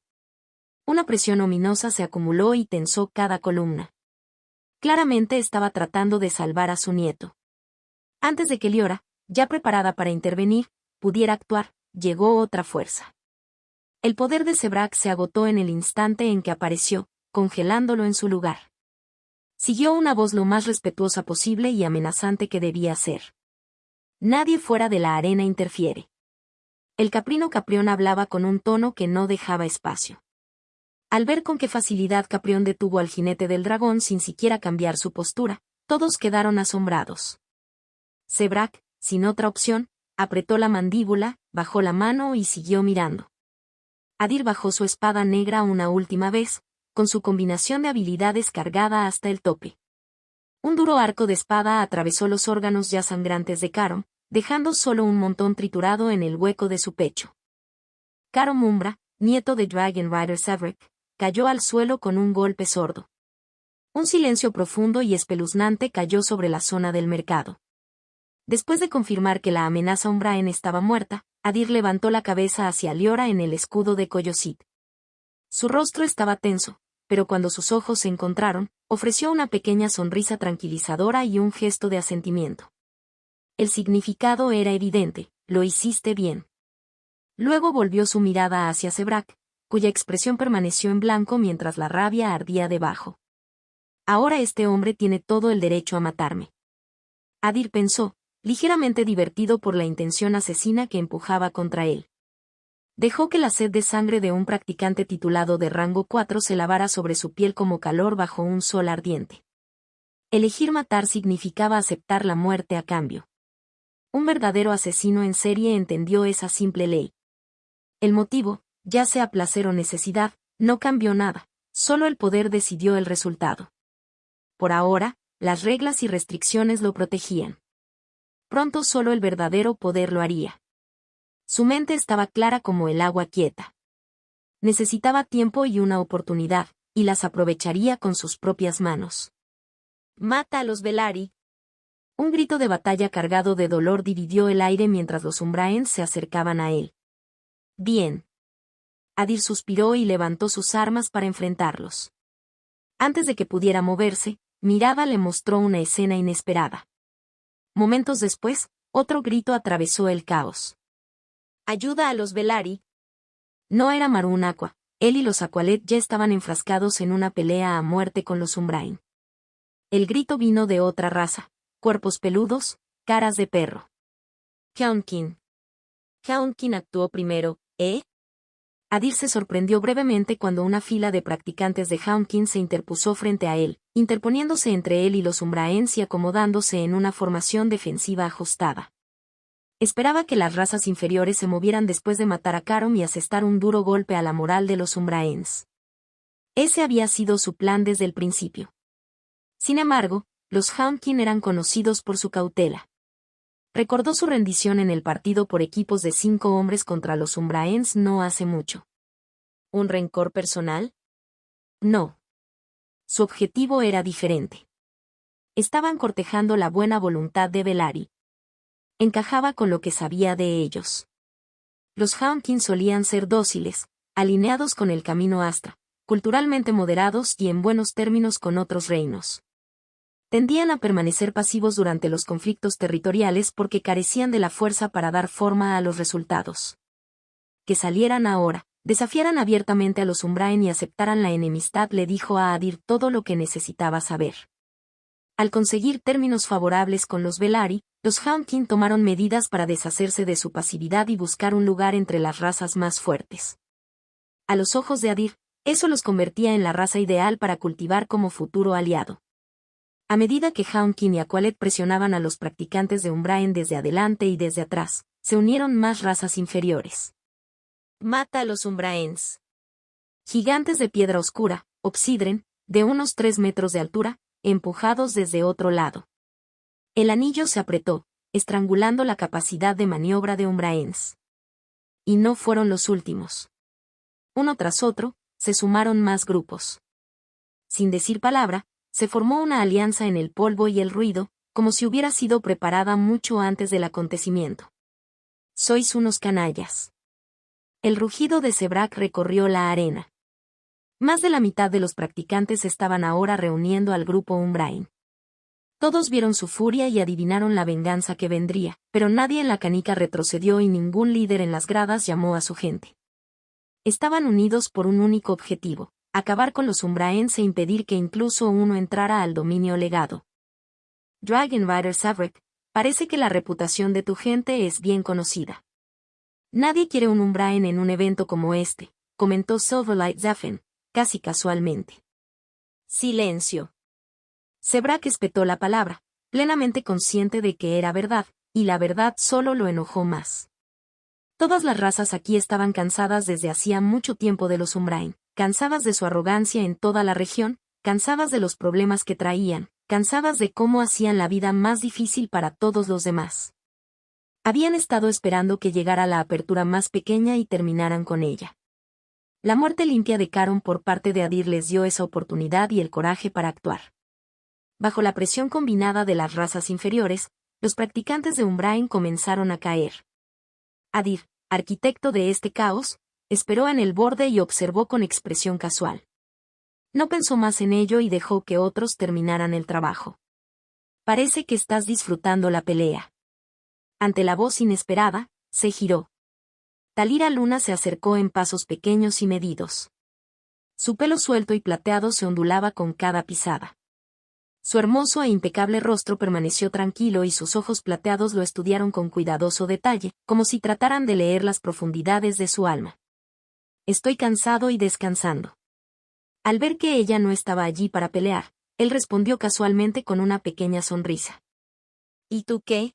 Una presión ominosa se acumuló y tensó cada columna. Claramente estaba tratando de salvar a su nieto. Antes de que Liora, ya preparada para intervenir, pudiera actuar, llegó otra fuerza. El poder de Sebrak se agotó en el instante en que apareció, congelándolo en su lugar. Siguió una voz lo más respetuosa posible y amenazante que debía ser. Nadie fuera de la arena interfiere. El caprino Caprión hablaba con un tono que no dejaba espacio. Al ver con qué facilidad Caprión detuvo al jinete del dragón sin siquiera cambiar su postura, todos quedaron asombrados. Sebrak, sin otra opción, apretó la mandíbula, bajó la mano y siguió mirando. Adir bajó su espada negra una última vez, con su combinación de habilidades cargada hasta el tope. Un duro arco de espada atravesó los órganos ya sangrantes de Caron, dejando solo un montón triturado en el hueco de su pecho. Caron Umbra, nieto de Dragon Rider Severick, cayó al suelo con un golpe sordo. Un silencio profundo y espeluznante cayó sobre la zona del mercado. Después de confirmar que la amenaza Umbraen estaba muerta, Adir levantó la cabeza hacia Liora en el escudo de Coyosit. Su rostro estaba tenso, pero cuando sus ojos se encontraron, ofreció una pequeña sonrisa tranquilizadora y un gesto de asentimiento. El significado era evidente: lo hiciste bien. Luego volvió su mirada hacia Sebrak, cuya expresión permaneció en blanco mientras la rabia ardía debajo. Ahora este hombre tiene todo el derecho a matarme. Adir pensó, ligeramente divertido por la intención asesina que empujaba contra él. Dejó que la sed de sangre de un practicante titulado de rango 4 se lavara sobre su piel como calor bajo un sol ardiente. Elegir matar significaba aceptar la muerte a cambio. Un verdadero asesino en serie entendió esa simple ley. El motivo, ya sea placer o necesidad, no cambió nada, solo el poder decidió el resultado. Por ahora, las reglas y restricciones lo protegían. Pronto solo el verdadero poder lo haría. Su mente estaba clara como el agua quieta. Necesitaba tiempo y una oportunidad, y las aprovecharía con sus propias manos. «¡Mata a los Velaryon!». Un grito de batalla cargado de dolor dividió el aire mientras los Umbraen se acercaban a él. «Bien». Adir suspiró y levantó sus armas para enfrentarlos. Antes de que pudiera moverse, Mirada le mostró una escena inesperada. Momentos después, otro grito atravesó el caos. «¡Ayuda a los Velaryon!». No era Marun Aqua, él y los Aqualet ya estaban enfrascados en una pelea a muerte con los Umbraen. El grito vino de otra raza, cuerpos peludos, caras de perro. «Haunkin». «Haunkin actuó primero, ¿eh?». Adir se sorprendió brevemente cuando una fila de practicantes de Haunkin se interpuso frente a él, interponiéndose entre él y los Umbraens y acomodándose en una formación defensiva ajustada. Esperaba que las razas inferiores se movieran después de matar a Caron y asestar un duro golpe a la moral de los Umbraens. Ese había sido su plan desde el principio. Sin embargo, los Haunkin eran conocidos por su cautela. Recordó su rendición en el partido por equipos de 5 hombres contra los Umbraens no hace mucho. ¿Un rencor personal? No. Su objetivo era diferente. Estaban cortejando la buena voluntad de Velaryon. Encajaba con lo que sabía de ellos. Los Haunkin solían ser dóciles, alineados con el camino Astra, culturalmente moderados y en buenos términos con otros reinos. Tendían a permanecer pasivos durante los conflictos territoriales porque carecían de la fuerza para dar forma a los resultados. Que salieran ahora, desafiaran abiertamente a los Umbraen y aceptaran la enemistad le dijo a Adir todo lo que necesitaba saber. Al conseguir términos favorables con los Velaryon, los Haunkin tomaron medidas para deshacerse de su pasividad y buscar un lugar entre las razas más fuertes. A los ojos de Adir, eso los convertía en la raza ideal para cultivar como futuro aliado. A medida que Haunkin y Aqualet presionaban a los practicantes de Umbraen desde adelante y desde atrás, se unieron más razas inferiores. Mata a los Umbraens. Gigantes de piedra oscura, Obsidren, de unos 3 metros de altura, empujados desde otro lado. El anillo se apretó, estrangulando la capacidad de maniobra de Umbraens. Y no fueron los últimos. Uno tras otro, se sumaron más grupos. Sin decir palabra, se formó una alianza en el polvo y el ruido, como si hubiera sido preparada mucho antes del acontecimiento. Sois unos canallas. El rugido de Sebrak recorrió la arena. Más de la mitad de los practicantes estaban ahora reuniendo al grupo Umbrain. Todos vieron su furia y adivinaron la venganza que vendría, pero nadie en la canica retrocedió y ningún líder en las gradas llamó a su gente. Estaban unidos por un único objetivo: acabar con los Umbraens e impedir que incluso uno entrara al dominio legado. Dragon Rider Savrak, parece que la reputación de tu gente es bien conocida. Nadie quiere un Umbraen en un evento como este, comentó Silverlight Zephen, casi casualmente. Silencio. Sebrak espetó la palabra, plenamente consciente de que era verdad, y la verdad solo lo enojó más. Todas las razas aquí estaban cansadas desde hacía mucho tiempo de los Umbrain, cansadas de su arrogancia en toda la región, cansadas de los problemas que traían, cansadas de cómo hacían la vida más difícil para todos los demás. Habían estado esperando que llegara la apertura más pequeña y terminaran con ella. La muerte limpia de Caron por parte de Adir les dio esa oportunidad y el coraje para actuar. Bajo la presión combinada de las razas inferiores, los practicantes de Umbrain comenzaron a caer. Adir, arquitecto de este caos, esperó en el borde y observó con expresión casual. No pensó más en ello y dejó que otros terminaran el trabajo. Parece que estás disfrutando la pelea. Ante la voz inesperada, se giró. Talira Luna se acercó en pasos pequeños y medidos. Su pelo suelto y plateado se ondulaba con cada pisada. Su hermoso e impecable rostro permaneció tranquilo y sus ojos plateados lo estudiaron con cuidadoso detalle, como si trataran de leer las profundidades de su alma. Estoy cansado y descansando. Al ver que ella no estaba allí para pelear, él respondió casualmente con una pequeña sonrisa. ¿Y tú qué?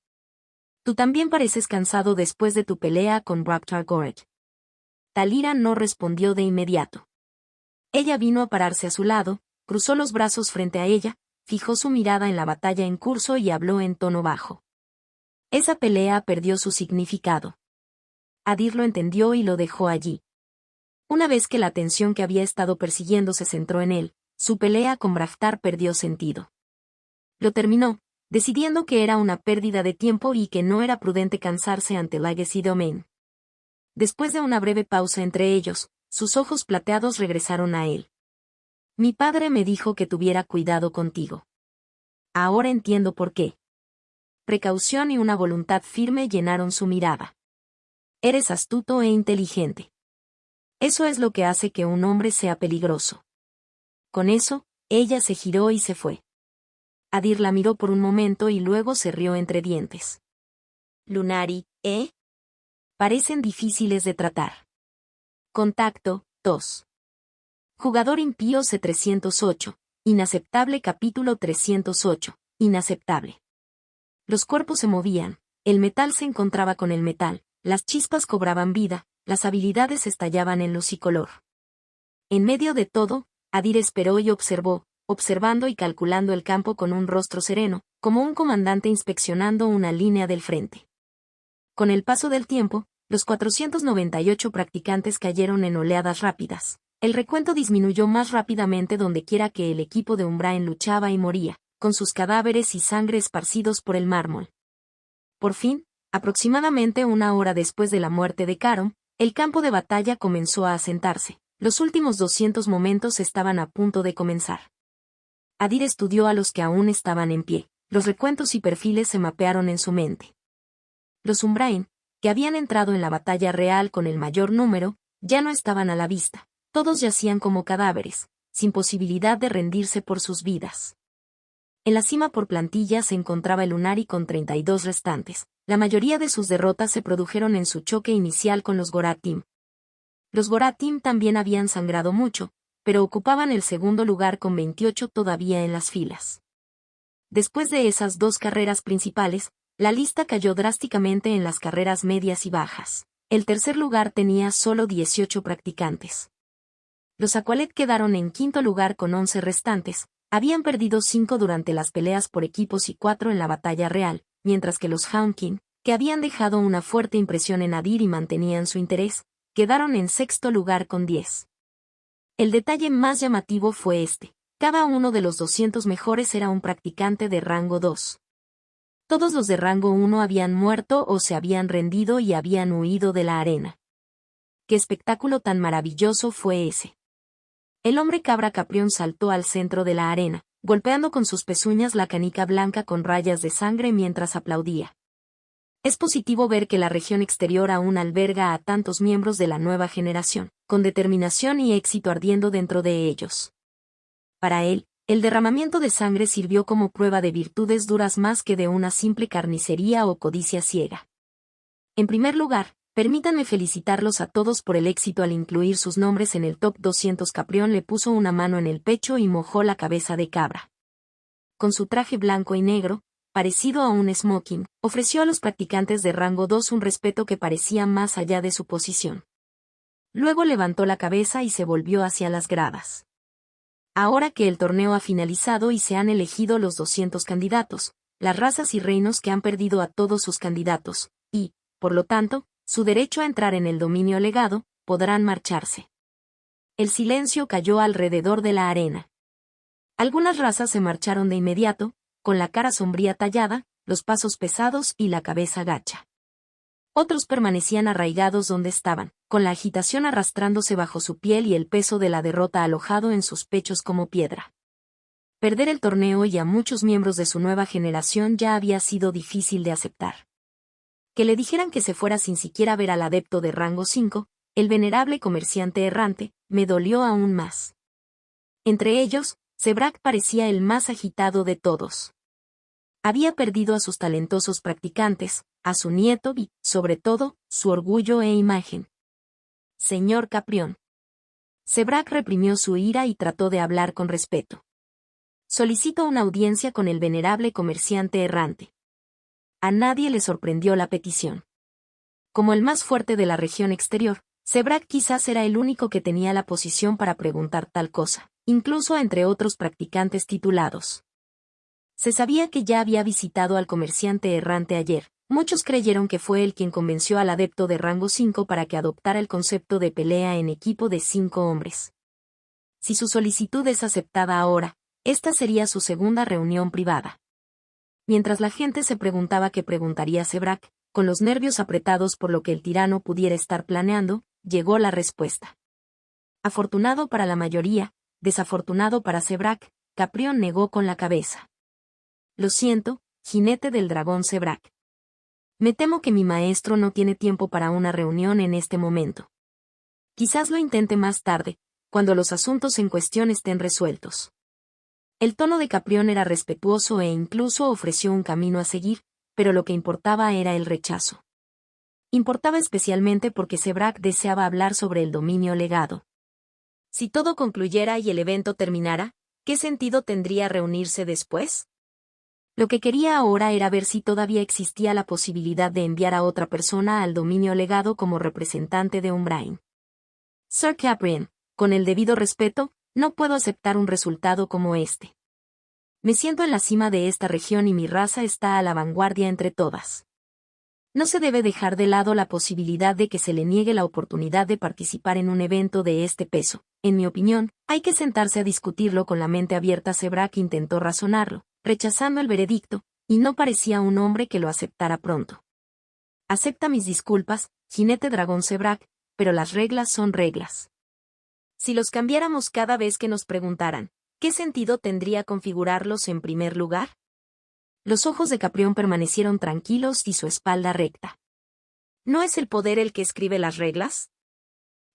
Tú también pareces cansado después de tu pelea con Raptor Gorge. Talira no respondió de inmediato. Ella vino a pararse a su lado, cruzó los brazos frente a ella, fijó su mirada en la batalla en curso y habló en tono bajo. Esa pelea perdió su significado. Adir lo entendió y lo dejó allí. Una vez que la atención que había estado persiguiendo se centró en él, su pelea con Braftar perdió sentido. Lo terminó, decidiendo que era una pérdida de tiempo y que no era prudente cansarse ante Legacy Domain. Después de una breve pausa entre ellos, sus ojos plateados regresaron a él. Mi padre me dijo que tuviera cuidado contigo. Ahora entiendo por qué. Precaución y una voluntad firme llenaron su mirada. Eres astuto e inteligente. Eso es lo que hace que un hombre sea peligroso. Con eso, ella se giró y se fue. Adir la miró por un momento y luego se rió entre dientes. Lunari, ¿eh? Parecen difíciles de tratar. Contacto, 2. Jugador impío C308, inaceptable capítulo 308, inaceptable. Los cuerpos se movían, el metal se encontraba con el metal, las chispas cobraban vida, las habilidades estallaban en luz y color. En medio de todo, Adir esperó y observó, observando y calculando el campo con un rostro sereno, como un comandante inspeccionando una línea del frente. Con el paso del tiempo, los 498 practicantes cayeron en oleadas rápidas. El recuento disminuyó más rápidamente dondequiera que el equipo de Umbrain luchaba y moría, con sus cadáveres y sangre esparcidos por el mármol. Por fin, aproximadamente una hora después de la muerte de Caron, el campo de batalla comenzó a asentarse. Los últimos 200 momentos estaban a punto de comenzar. Adir estudió a los que aún estaban en pie. Los recuentos y perfiles se mapearon en su mente. Los Umbrain, que habían entrado en la batalla real con el mayor número, ya no estaban a la vista. Todos yacían como cadáveres, sin posibilidad de rendirse por sus vidas. En la cima por plantilla se encontraba el Lunari con 32 restantes. La mayoría de sus derrotas se produjeron en su choque inicial con los Goratim. Los Goratim también habían sangrado mucho, pero ocupaban el segundo lugar con 28 todavía en las filas. Después de esas dos carreras principales, La lista cayó drásticamente en las carreras medias y bajas. El tercer lugar tenía solo 18 practicantes. Los Aqualet quedaron en quinto lugar con 11 restantes, habían perdido 5 durante las peleas por equipos y 4 en la batalla real, mientras que los Haunkin, que habían dejado una fuerte impresión en Adir y mantenían su interés, quedaron en sexto lugar con 10. El detalle más llamativo fue este: cada uno de los 200 mejores era un practicante de rango 2. Todos los de rango 1 habían muerto o se habían rendido y habían huido de la arena. ¡Qué espectáculo tan maravilloso fue ese! El hombre cabra Caprión saltó al centro de la arena, golpeando con sus pezuñas la canica blanca con rayas de sangre mientras aplaudía. Es positivo ver que la región exterior aún alberga a tantos miembros de la nueva generación, con determinación y éxito ardiendo dentro de ellos. Para él, el derramamiento de sangre sirvió como prueba de virtudes duras más que de una simple carnicería o codicia ciega. En primer lugar, permítanme felicitarlos a todos por el éxito al incluir sus nombres en el top 200. Caprión le puso una mano en el pecho y mojó la cabeza de cabra. Con su traje blanco y negro, parecido a un smoking, ofreció a los practicantes de rango 2 un respeto que parecía más allá de su posición. Luego levantó la cabeza y se volvió hacia las gradas. Ahora que el torneo ha finalizado y se han elegido los 200 candidatos, las razas y reinos que han perdido a todos sus candidatos, y, por lo tanto, su derecho a entrar en el dominio legado, podrán marcharse. El silencio cayó alrededor de la arena. Algunas razas se marcharon de inmediato, con la cara sombría tallada, los pasos pesados y la cabeza gacha. Otros permanecían arraigados donde estaban, con la agitación arrastrándose bajo su piel y el peso de la derrota alojado en sus pechos como piedra. Perder el torneo y a muchos miembros de su nueva generación ya había sido difícil de aceptar. Que le dijeran que se fuera sin siquiera ver al adepto de rango 5, el venerable comerciante errante, me dolió aún más. Entre ellos, Sebrak parecía el más agitado de todos. Había perdido a sus talentosos practicantes, a su nieto y, sobre todo, su orgullo e imagen. Señor Caprión. Sebrak reprimió su ira y trató de hablar con respeto. Solicito una audiencia con el venerable comerciante errante. A nadie le sorprendió la petición. Como el más fuerte de la región exterior, Sebrak quizás era el único que tenía la posición para preguntar tal cosa, incluso entre otros practicantes titulados. Se sabía que ya había visitado al comerciante errante ayer. Muchos creyeron que fue él quien convenció al adepto de rango 5 para que adoptara el concepto de pelea en equipo de 5 hombres. Si su solicitud es aceptada ahora, esta sería su segunda reunión privada. Mientras la gente se preguntaba qué preguntaría Sebrak, con los nervios apretados por lo que el tirano pudiera estar planeando, llegó la respuesta. Afortunado para la mayoría, desafortunado para Sebrak, Caprión negó con la cabeza. Lo siento, jinete del dragón Sebrak. Me temo que mi maestro no tiene tiempo para una reunión en este momento. Quizás lo intente más tarde, cuando los asuntos en cuestión estén resueltos. El tono de Caprión era respetuoso e incluso ofreció un camino a seguir, pero lo que importaba era el rechazo. Importaba especialmente porque Sebrak deseaba hablar sobre el dominio legado. Si todo concluyera y el evento terminara, ¿qué sentido tendría reunirse después? Lo que quería ahora era ver si todavía existía la posibilidad de enviar a otra persona al dominio legado como representante de Umbrain. Sir Caprión, con el debido respeto, no puedo aceptar un resultado como este. Me siento en la cima de esta región y mi raza está a la vanguardia entre todas. No se debe dejar de lado la posibilidad de que se le niegue la oportunidad de participar en un evento de este peso. En mi opinión, hay que sentarse a discutirlo con la mente abierta. Sebrak intentó razonarlo, rechazando el veredicto, y no parecía un hombre que lo aceptara pronto. Acepta mis disculpas, jinete dragón Sebrak, pero las reglas son reglas. Si los cambiáramos cada vez que nos preguntaran, ¿qué sentido tendría configurarlos en primer lugar? Los ojos de Caprión permanecieron tranquilos y su espalda recta. ¿No es el poder el que escribe las reglas?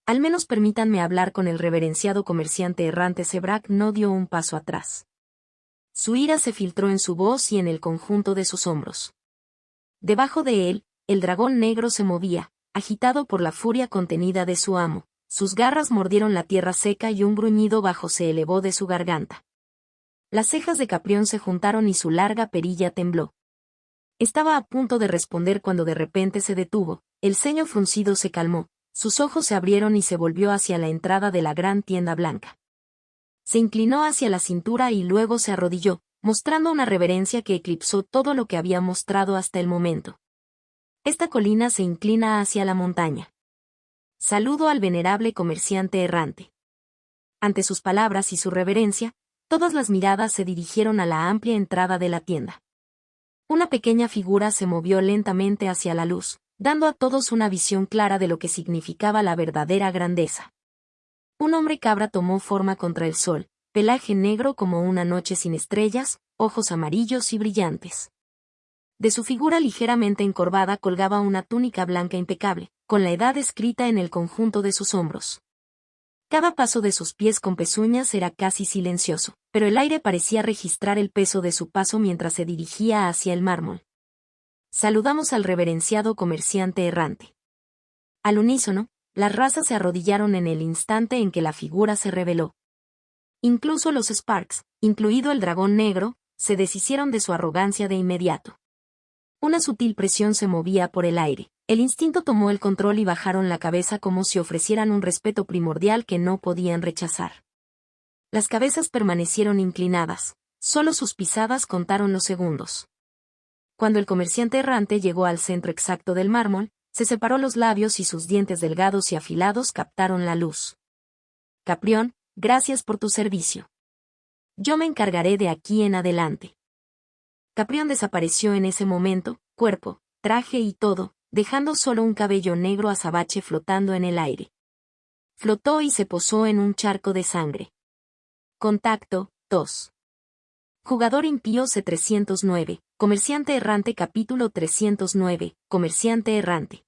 Al menos permítanme hablar con el reverenciado comerciante errante. Sebrak no dio un paso atrás. Su ira se filtró en su voz y en el conjunto de sus hombros. Debajo de él, el dragón negro se movía, agitado por la furia contenida de su amo. Sus garras mordieron la tierra seca y un gruñido bajo se elevó de su garganta. Las cejas de Caprión se juntaron y su larga perilla tembló. Estaba a punto de responder cuando de repente se detuvo, el ceño fruncido se calmó, sus ojos se abrieron y se volvió hacia la entrada de la gran tienda blanca. Se inclinó hacia la cintura y luego se arrodilló, mostrando una reverencia que eclipsó todo lo que había mostrado hasta el momento. Esta colina se inclina hacia la montaña. Saludo al venerable comerciante errante. Ante sus palabras y su reverencia, todas las miradas se dirigieron a la amplia entrada de la tienda. Una pequeña figura se movió lentamente hacia la luz, dando a todos una visión clara de lo que significaba la verdadera grandeza. Un hombre cabra tomó forma contra el sol, pelaje negro como una noche sin estrellas, ojos amarillos y brillantes. De su figura ligeramente encorvada colgaba una túnica blanca impecable, con la edad escrita en el conjunto de sus hombros. Cada paso de sus pies con pezuñas era casi silencioso, pero el aire parecía registrar el peso de su paso mientras se dirigía hacia el mármol. Saludamos al reverenciado comerciante errante. Al unísono, las razas se arrodillaron en el instante en que la figura se reveló. Incluso los Sparks, incluido el dragón negro, se deshicieron de su arrogancia de inmediato. Una sutil presión se movía por el aire. El instinto tomó el control y bajaron la cabeza como si ofrecieran un respeto primordial que no podían rechazar. Las cabezas permanecieron inclinadas, solo sus pisadas contaron los segundos. Cuando el comerciante errante llegó al centro exacto del mármol, se separó los labios y sus dientes delgados y afilados captaron la luz. Caprión, gracias por tu servicio. Yo me encargaré de aquí en adelante. Caprión desapareció en ese momento, cuerpo, traje y todo, dejando solo un cabello negro azabache flotando en el aire. Flotó y se posó en un charco de sangre. Contacto, tos. Jugador impío C309, comerciante errante capítulo 309, comerciante errante.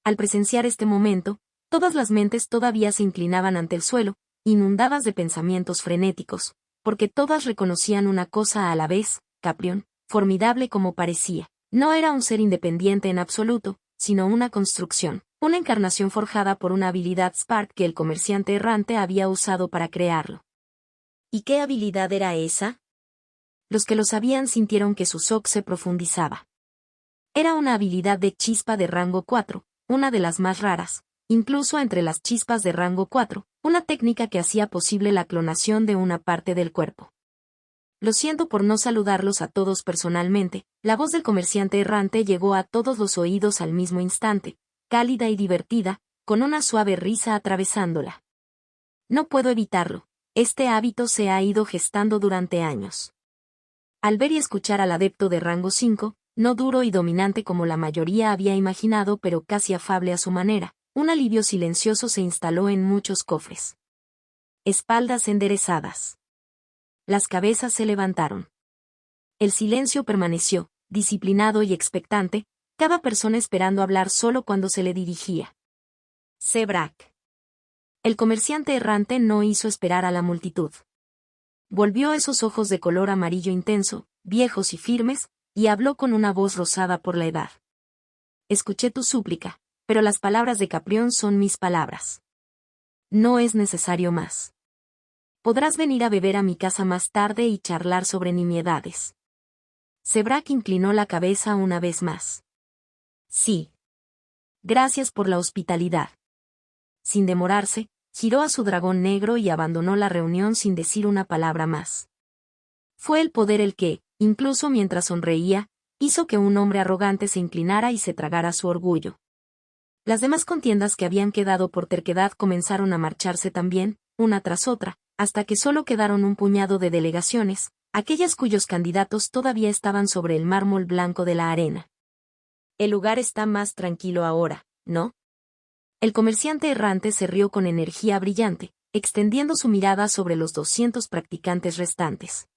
Al presenciar este momento, todas las mentes todavía se inclinaban ante el suelo, inundadas de pensamientos frenéticos, porque todas reconocían una cosa a la vez, Caprión, formidable como parecía, no era un ser independiente en absoluto, sino una construcción, una encarnación forjada por una habilidad Spark que el comerciante errante había usado para crearlo. ¿Y qué habilidad era esa? Los que lo sabían sintieron que su shock se profundizaba. Era una habilidad de chispa de rango 4, una de las más raras, incluso entre las chispas de rango 4, una técnica que hacía posible la clonación de una parte del cuerpo. Lo siento por no saludarlos a todos personalmente, la voz del comerciante errante llegó a todos los oídos al mismo instante, cálida y divertida, con una suave risa atravesándola. No puedo evitarlo, este hábito se ha ido gestando durante años. Al ver y escuchar al adepto de rango 5, no duro y dominante como la mayoría había imaginado pero casi afable a su manera, un alivio silencioso se instaló en muchos cofres. Espaldas enderezadas. Las cabezas se levantaron. El silencio permaneció, disciplinado y expectante, cada persona esperando hablar solo cuando se le dirigía. Sebrak. El comerciante errante no hizo esperar a la multitud. Volvió esos ojos de color amarillo intenso, viejos y firmes, y habló con una voz rosada por la edad. Escuché tu súplica, pero las palabras de Caprión son mis palabras. No es necesario más. Podrás venir a beber a mi casa más tarde y charlar sobre nimiedades. Sebrak inclinó la cabeza una vez más. Sí. Gracias por la hospitalidad. Sin demorarse, giró a su dragón negro y abandonó la reunión sin decir una palabra más. Fue el poder el que, incluso mientras sonreía, hizo que un hombre arrogante se inclinara y se tragara su orgullo. Las demás contiendas que habían quedado por terquedad comenzaron a marcharse también, una tras otra, hasta que solo quedaron un puñado de delegaciones, aquellas cuyos candidatos todavía estaban sobre el mármol blanco de la arena. El lugar está más tranquilo ahora, ¿no? El comerciante errante se rió con energía brillante, extendiendo su mirada sobre los 200 practicantes restantes.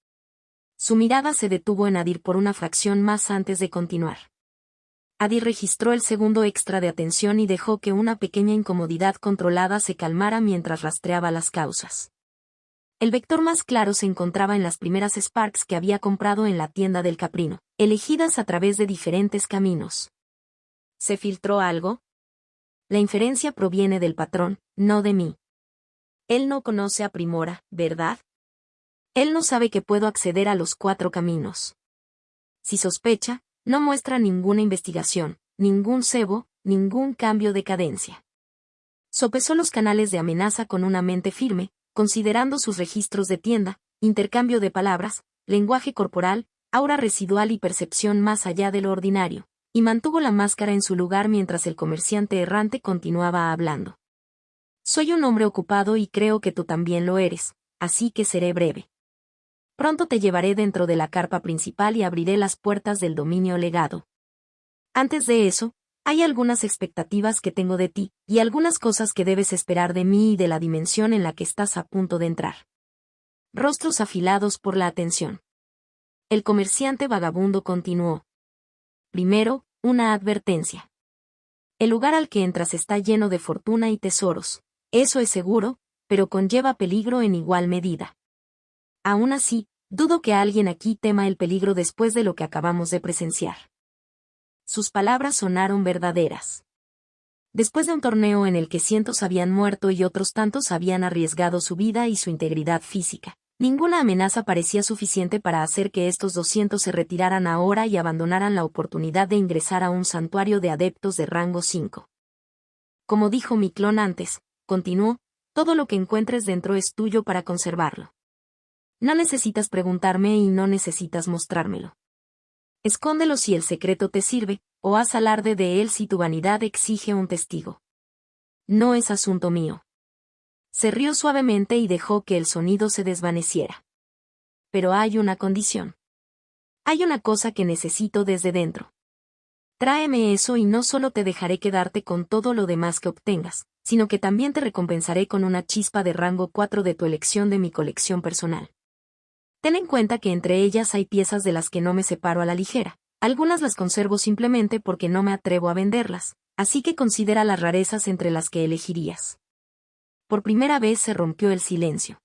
Su mirada se detuvo en Adir por una fracción más antes de continuar. Adir registró el segundo extra de atención y dejó que una pequeña incomodidad controlada se calmara mientras rastreaba las causas. El vector más claro se encontraba en las primeras Sparks que había comprado en la tienda del Caprino, elegidas a través de diferentes caminos. ¿Se filtró algo? La inferencia proviene del patrón, no de mí. Él no conoce a Primora, ¿verdad? Él no sabe que puedo acceder a los 4 caminos. Si sospecha, No muestra ninguna investigación, ningún cebo, ningún cambio de cadencia. Sopesó los canales de amenaza con una mente firme, considerando sus registros de tienda, intercambio de palabras, lenguaje corporal, aura residual y percepción más allá de lo ordinario, y mantuvo la máscara en su lugar mientras el comerciante errante continuaba hablando. Soy un hombre ocupado y creo que tú también lo eres, así que seré breve. Pronto te llevaré dentro de la carpa principal y abriré las puertas del dominio legado. Antes de eso, hay algunas expectativas que tengo de ti, y algunas cosas que debes esperar de mí y de la dimensión en la que estás a punto de entrar. Rostros afilados por la atención. El comerciante vagabundo continuó. Primero, una advertencia. El lugar al que entras está lleno de fortuna y tesoros, eso es seguro, pero conlleva peligro en igual medida. Aún así, dudo que alguien aquí tema el peligro después de lo que acabamos de presenciar. Sus palabras sonaron verdaderas. Después de un torneo en el que cientos habían muerto y otros tantos habían arriesgado su vida y su integridad física, ninguna amenaza parecía suficiente para hacer que estos 200 se retiraran ahora y abandonaran la oportunidad de ingresar a un santuario de adeptos de rango 5. Como dijo mi clon antes, continuó, todo lo que encuentres dentro es tuyo para conservarlo. No necesitas preguntarme y no necesitas mostrármelo. Escóndelo si el secreto te sirve, o haz alarde de él si tu vanidad exige un testigo. No es asunto mío. Se rió suavemente y dejó que el sonido se desvaneciera. Pero hay una condición. Hay una cosa que necesito desde dentro. Tráeme eso y no solo te dejaré quedarte con todo lo demás que obtengas, sino que también te recompensaré con una chispa de rango 4 de tu elección de mi colección personal. Ten en cuenta que entre ellas hay piezas de las que no me separo a la ligera. Algunas las conservo simplemente porque no me atrevo a venderlas, así que considera las rarezas entre las que elegirías. Por primera vez se rompió el silencio.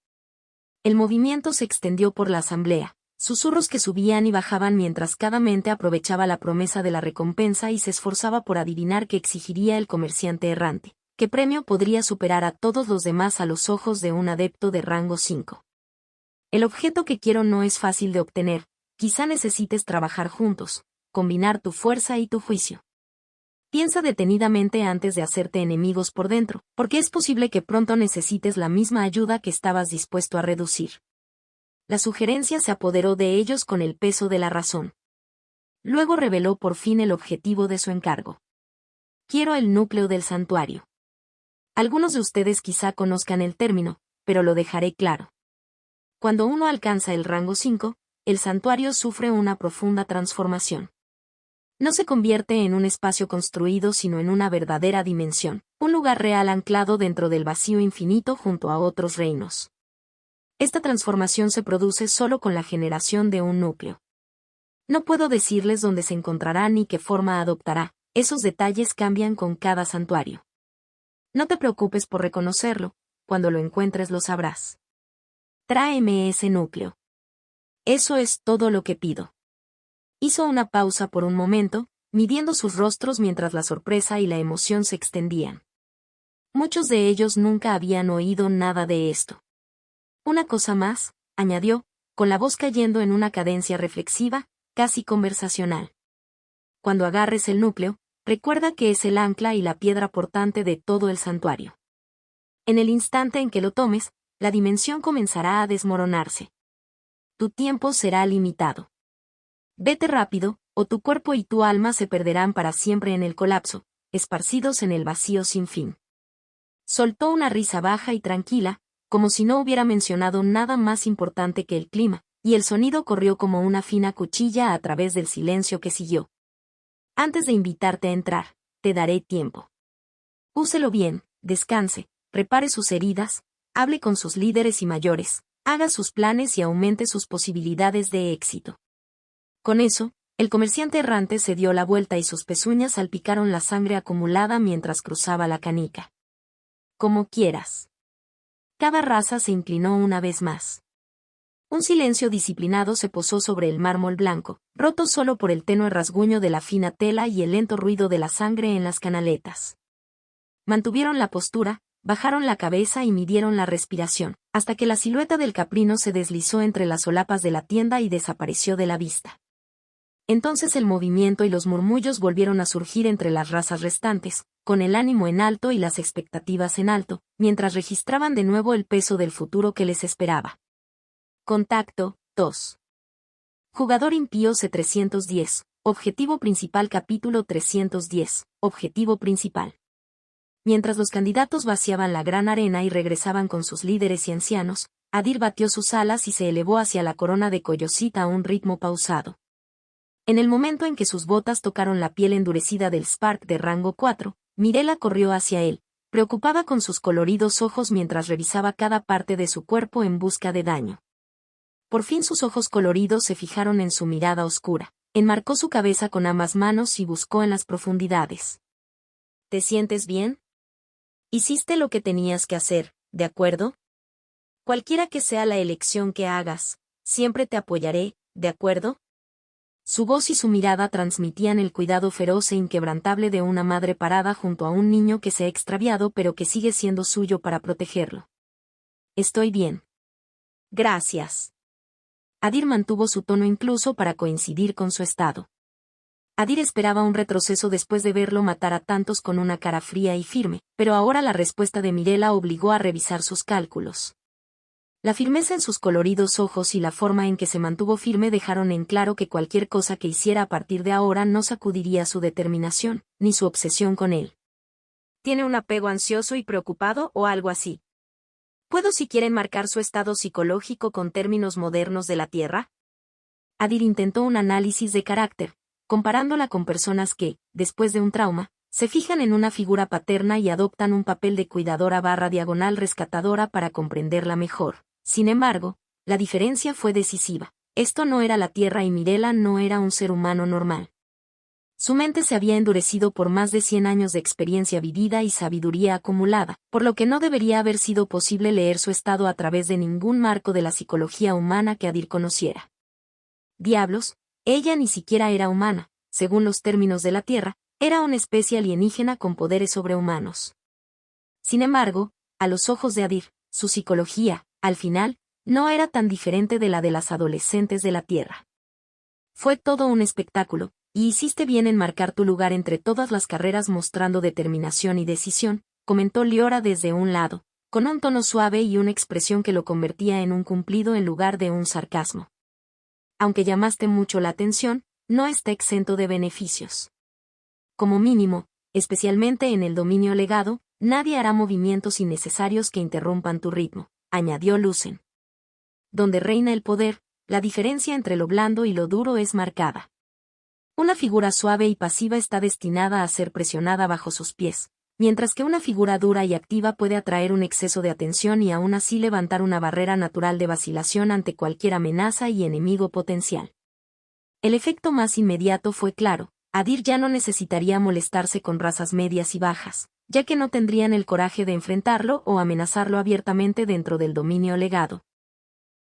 El movimiento se extendió por la asamblea, susurros que subían y bajaban mientras cada mente aprovechaba la promesa de la recompensa y se esforzaba por adivinar qué exigiría el comerciante errante, qué premio podría superar a todos los demás a los ojos de un adepto de rango 5. El objeto que quiero no es fácil de obtener, quizá necesites trabajar juntos, combinar tu fuerza y tu juicio. Piensa detenidamente antes de hacerte enemigos por dentro, porque es posible que pronto necesites la misma ayuda que estabas dispuesto a reducir. La sugerencia se apoderó de ellos con el peso de la razón. Luego reveló por fin el objetivo de su encargo. Quiero el núcleo del santuario. Algunos de ustedes quizá conozcan el término, pero lo dejaré claro. Cuando uno alcanza el rango 5, el santuario sufre una profunda transformación. No se convierte en un espacio construido sino en una verdadera dimensión, un lugar real anclado dentro del vacío infinito junto a otros reinos. Esta transformación se produce solo con la generación de un núcleo. No puedo decirles dónde se encontrará ni qué forma adoptará, esos detalles cambian con cada santuario. No te preocupes por reconocerlo, cuando lo encuentres lo sabrás. Tráeme ese núcleo. Eso es todo lo que pido. Hizo una pausa por un momento, midiendo sus rostros mientras la sorpresa y la emoción se extendían. Muchos de ellos nunca habían oído nada de esto. Una cosa más, añadió, con la voz cayendo en una cadencia reflexiva, casi conversacional. Cuando agarres el núcleo, recuerda que es el ancla y la piedra portante de todo el santuario. En el instante en que lo tomes, la dimensión comenzará a desmoronarse. Tu tiempo será limitado. Vete rápido, o tu cuerpo y tu alma se perderán para siempre en el colapso, esparcidos en el vacío sin fin. Soltó una risa baja y tranquila, como si no hubiera mencionado nada más importante que el clima, y el sonido corrió como una fina cuchilla a través del silencio que siguió. Antes de invitarte a entrar, te daré tiempo. Úselo bien, descanse, repare sus heridas, hable con sus líderes y mayores, haga sus planes y aumente sus posibilidades de éxito. Con eso, el comerciante errante se dio la vuelta y sus pezuñas salpicaron la sangre acumulada mientras cruzaba la canica. Como quieras. Cada raza se inclinó una vez más. Un silencio disciplinado se posó sobre el mármol blanco, roto solo por el tenue rasguño de la fina tela y el lento ruido de la sangre en las canaletas. Mantuvieron la postura, bajaron la cabeza y midieron la respiración, hasta que la silueta del caprino se deslizó entre las solapas de la tienda y desapareció de la vista. Entonces el movimiento y los murmullos volvieron a surgir entre las razas restantes, con el ánimo en alto y las expectativas en alto, mientras registraban de nuevo el peso del futuro que les esperaba. Contacto 2. Jugador impío C310. Objetivo principal. Capítulo 310. Objetivo principal. Mientras los candidatos vaciaban la gran arena y regresaban con sus líderes y ancianos, Adir batió sus alas y se elevó hacia la corona de Coyosit a un ritmo pausado. En el momento en que sus botas tocaron la piel endurecida del Spark de rango 4, Mirela corrió hacia él, preocupada con sus coloridos ojos mientras revisaba cada parte de su cuerpo en busca de daño. Por fin sus ojos coloridos se fijaron en su mirada oscura. Enmarcó su cabeza con ambas manos y buscó en las profundidades. ¿Te sientes bien? Hiciste lo que tenías que hacer, ¿de acuerdo? Cualquiera que sea la elección que hagas, siempre te apoyaré, ¿de acuerdo? Su voz y su mirada transmitían el cuidado feroz e inquebrantable de una madre parada junto a un niño que se ha extraviado pero que sigue siendo suyo para protegerlo. Estoy bien. Gracias. Adir mantuvo su tono incluso para coincidir con su estado. Adir esperaba un retroceso después de verlo matar a tantos con una cara fría y firme, pero ahora la respuesta de Mirela obligó a revisar sus cálculos. La firmeza en sus coloridos ojos y la forma en que se mantuvo firme dejaron en claro que cualquier cosa que hiciera a partir de ahora no sacudiría su determinación, ni su obsesión con él. ¿Tiene un apego ansioso y preocupado o algo así? ¿Puedo siquiera enmarcar su estado psicológico con términos modernos de la Tierra? Adir intentó un análisis de carácter, comparándola con personas que, después de un trauma, se fijan en una figura paterna y adoptan un papel de cuidadora/diagonal rescatadora para comprenderla mejor. Sin embargo, la diferencia fue decisiva. Esto no era la Tierra y Mirela no era un ser humano normal. Su mente se había endurecido por más de 100 años de experiencia vivida y sabiduría acumulada, por lo que no debería haber sido posible leer su estado a través de ningún marco de la psicología humana que Adir conociera. Diablos, ella ni siquiera era humana, según los términos de la Tierra, era una especie alienígena con poderes sobrehumanos. Sin embargo, a los ojos de Adir, su psicología, al final, no era tan diferente de la de las adolescentes de la Tierra. Fue todo un espectáculo, y hiciste bien en marcar tu lugar entre todas las carreras mostrando determinación y decisión, comentó Liora desde un lado, con un tono suave y una expresión que lo convertía en un cumplido en lugar de un sarcasmo. Aunque llamaste mucho la atención, no está exento de beneficios. Como mínimo, especialmente en el dominio legado, nadie hará movimientos innecesarios que interrumpan tu ritmo, añadió Lucen. Donde reina el poder, la diferencia entre lo blando y lo duro es marcada. Una figura suave y pasiva está destinada a ser presionada bajo sus pies, mientras que una figura dura y activa puede atraer un exceso de atención y aún así levantar una barrera natural de vacilación ante cualquier amenaza y enemigo potencial. El efecto más inmediato fue claro. Adir ya no necesitaría molestarse con razas medias y bajas, ya que no tendrían el coraje de enfrentarlo o amenazarlo abiertamente dentro del dominio legado.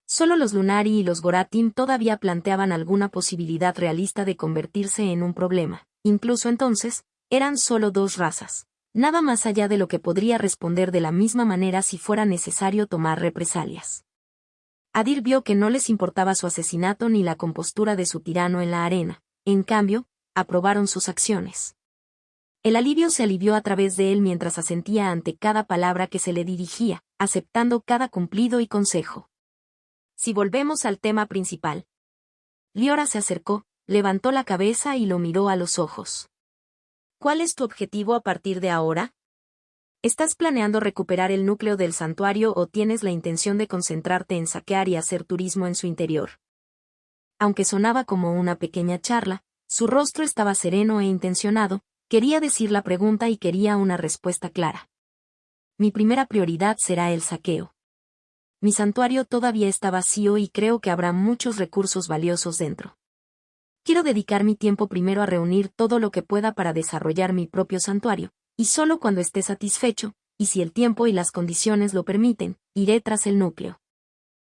Solo los Lunari y los Goratim todavía planteaban alguna posibilidad realista de convertirse en un problema. Incluso entonces, eran solo dos razas. Nada más allá de lo que podría responder de la misma manera si fuera necesario tomar represalias. Adir vio que no les importaba su asesinato ni la compostura de su tirano en la arena. En cambio, aprobaron sus acciones. El alivio se alivió a través de él mientras asentía ante cada palabra que se le dirigía, aceptando cada cumplido y consejo. Si volvemos al tema principal. Liora se acercó, levantó la cabeza y lo miró a los ojos. ¿Cuál es tu objetivo a partir de ahora? ¿Estás planeando recuperar el núcleo del santuario o tienes la intención de concentrarte en saquear y hacer turismo en su interior? Aunque sonaba como una pequeña charla, su rostro estaba sereno e intencionado, quería decir la pregunta y quería una respuesta clara. Mi primera prioridad será el saqueo. Mi santuario todavía está vacío y creo que habrá muchos recursos valiosos dentro. Quiero dedicar mi tiempo primero a reunir todo lo que pueda para desarrollar mi propio santuario, y solo cuando esté satisfecho, y si el tiempo y las condiciones lo permiten, iré tras el núcleo.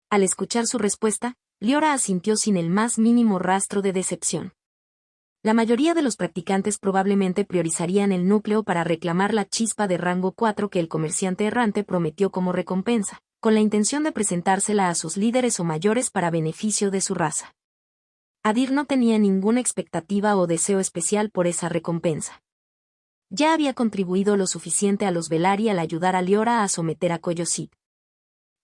Al escuchar su respuesta, Liora asintió sin el más mínimo rastro de decepción. La mayoría de los practicantes probablemente priorizarían el núcleo para reclamar la chispa de rango 4 que el comerciante errante prometió como recompensa, con la intención de presentársela a sus líderes o mayores para beneficio de su raza. Adir no tenía ninguna expectativa o deseo especial por esa recompensa. Ya había contribuido lo suficiente a los Velaryon al ayudar a Liora a someter a Koyosid.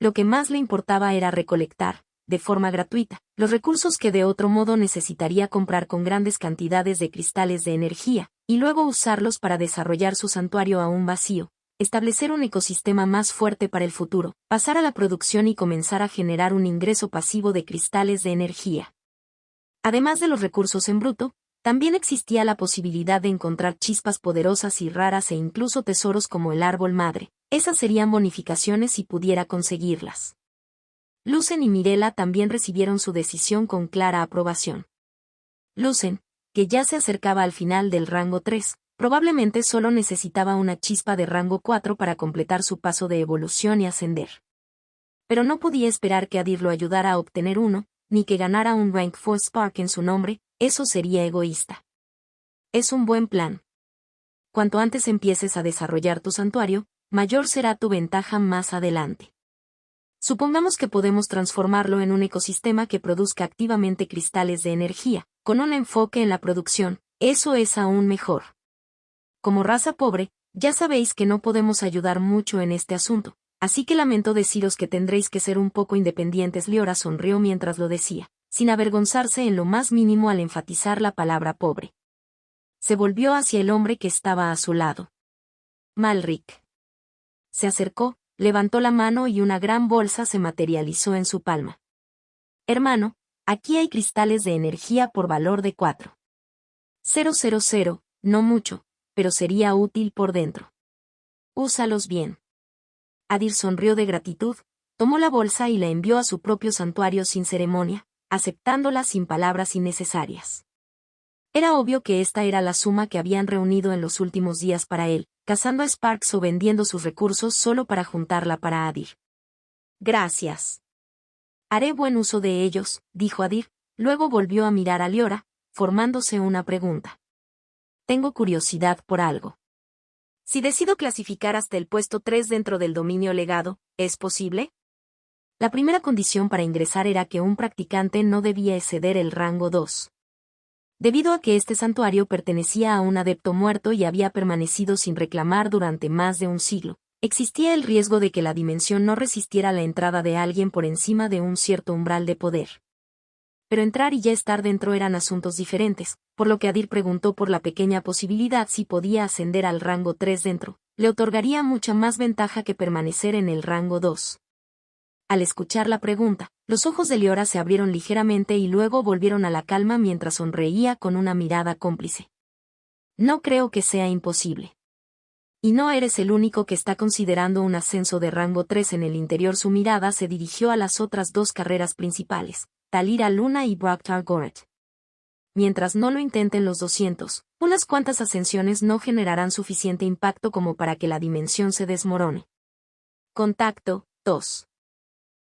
Lo que más le importaba era recolectar, de forma gratuita, los recursos que de otro modo necesitaría comprar con grandes cantidades de cristales de energía, y luego usarlos para desarrollar su santuario aún vacío, establecer un ecosistema más fuerte para el futuro, pasar a la producción y comenzar a generar un ingreso pasivo de cristales de energía. Además de los recursos en bruto, también existía la posibilidad de encontrar chispas poderosas y raras e incluso tesoros como el árbol madre. Esas serían bonificaciones si pudiera conseguirlas. Lucen y Mirella también recibieron su decisión con clara aprobación. Lucen, que ya se acercaba al final del rango 3, probablemente solo necesitaba una chispa de rango 4 para completar su paso de evolución y ascender. Pero no podía esperar que Adir lo ayudara a obtener uno, ni que ganara un Rank 4 Spark en su nombre, eso sería egoísta. Es un buen plan. Cuanto antes empieces a desarrollar tu santuario, mayor será tu ventaja más adelante. Supongamos que podemos transformarlo en un ecosistema que produzca activamente cristales de energía, con un enfoque en la producción, eso es aún mejor. Como raza pobre, ya sabéis que no podemos ayudar mucho en este asunto, así que lamento deciros que tendréis que ser un poco independientes. Liora sonrió mientras lo decía, sin avergonzarse en lo más mínimo al enfatizar la palabra pobre. Se volvió hacia el hombre que estaba a su lado. Malric. Se acercó, levantó la mano y una gran bolsa se materializó en su palma. Hermano, aquí hay cristales de energía por valor de 4,000, no mucho, pero sería útil por dentro. Úsalos bien. Adir sonrió de gratitud, tomó la bolsa y la envió a su propio santuario sin ceremonia, aceptándola sin palabras innecesarias. Era obvio que esta era la suma que habían reunido en los últimos días para él, cazando a Sparks o vendiendo sus recursos solo para juntarla para Adir. Gracias. Haré buen uso de ellos, dijo Adir, luego volvió a mirar a Liora, formándose una pregunta. Tengo curiosidad por algo. Si decido clasificar hasta el puesto 3 dentro del dominio legado, ¿es posible? La primera condición para ingresar era que un practicante no debía exceder el rango 2. Debido a que este santuario pertenecía a un adepto muerto y había permanecido sin reclamar durante más de un siglo, existía el riesgo de que la dimensión no resistiera la entrada de alguien por encima de un cierto umbral de poder. Pero entrar y ya estar dentro eran asuntos diferentes, por lo que Adir preguntó por la pequeña posibilidad si podía ascender al rango 3 dentro, le otorgaría mucha más ventaja que permanecer en el rango 2. Al escuchar la pregunta, los ojos de Liora se abrieron ligeramente y luego volvieron a la calma mientras sonreía con una mirada cómplice. No creo que sea imposible. Y no eres el único que está considerando un ascenso de rango 3 en el interior. Su mirada se dirigió a las otras dos carreras principales, Talira Luna y Brocktar Goret. Mientras no lo intenten los 200, unas cuantas ascensiones no generarán suficiente impacto como para que la dimensión se desmorone. Contacto, 2.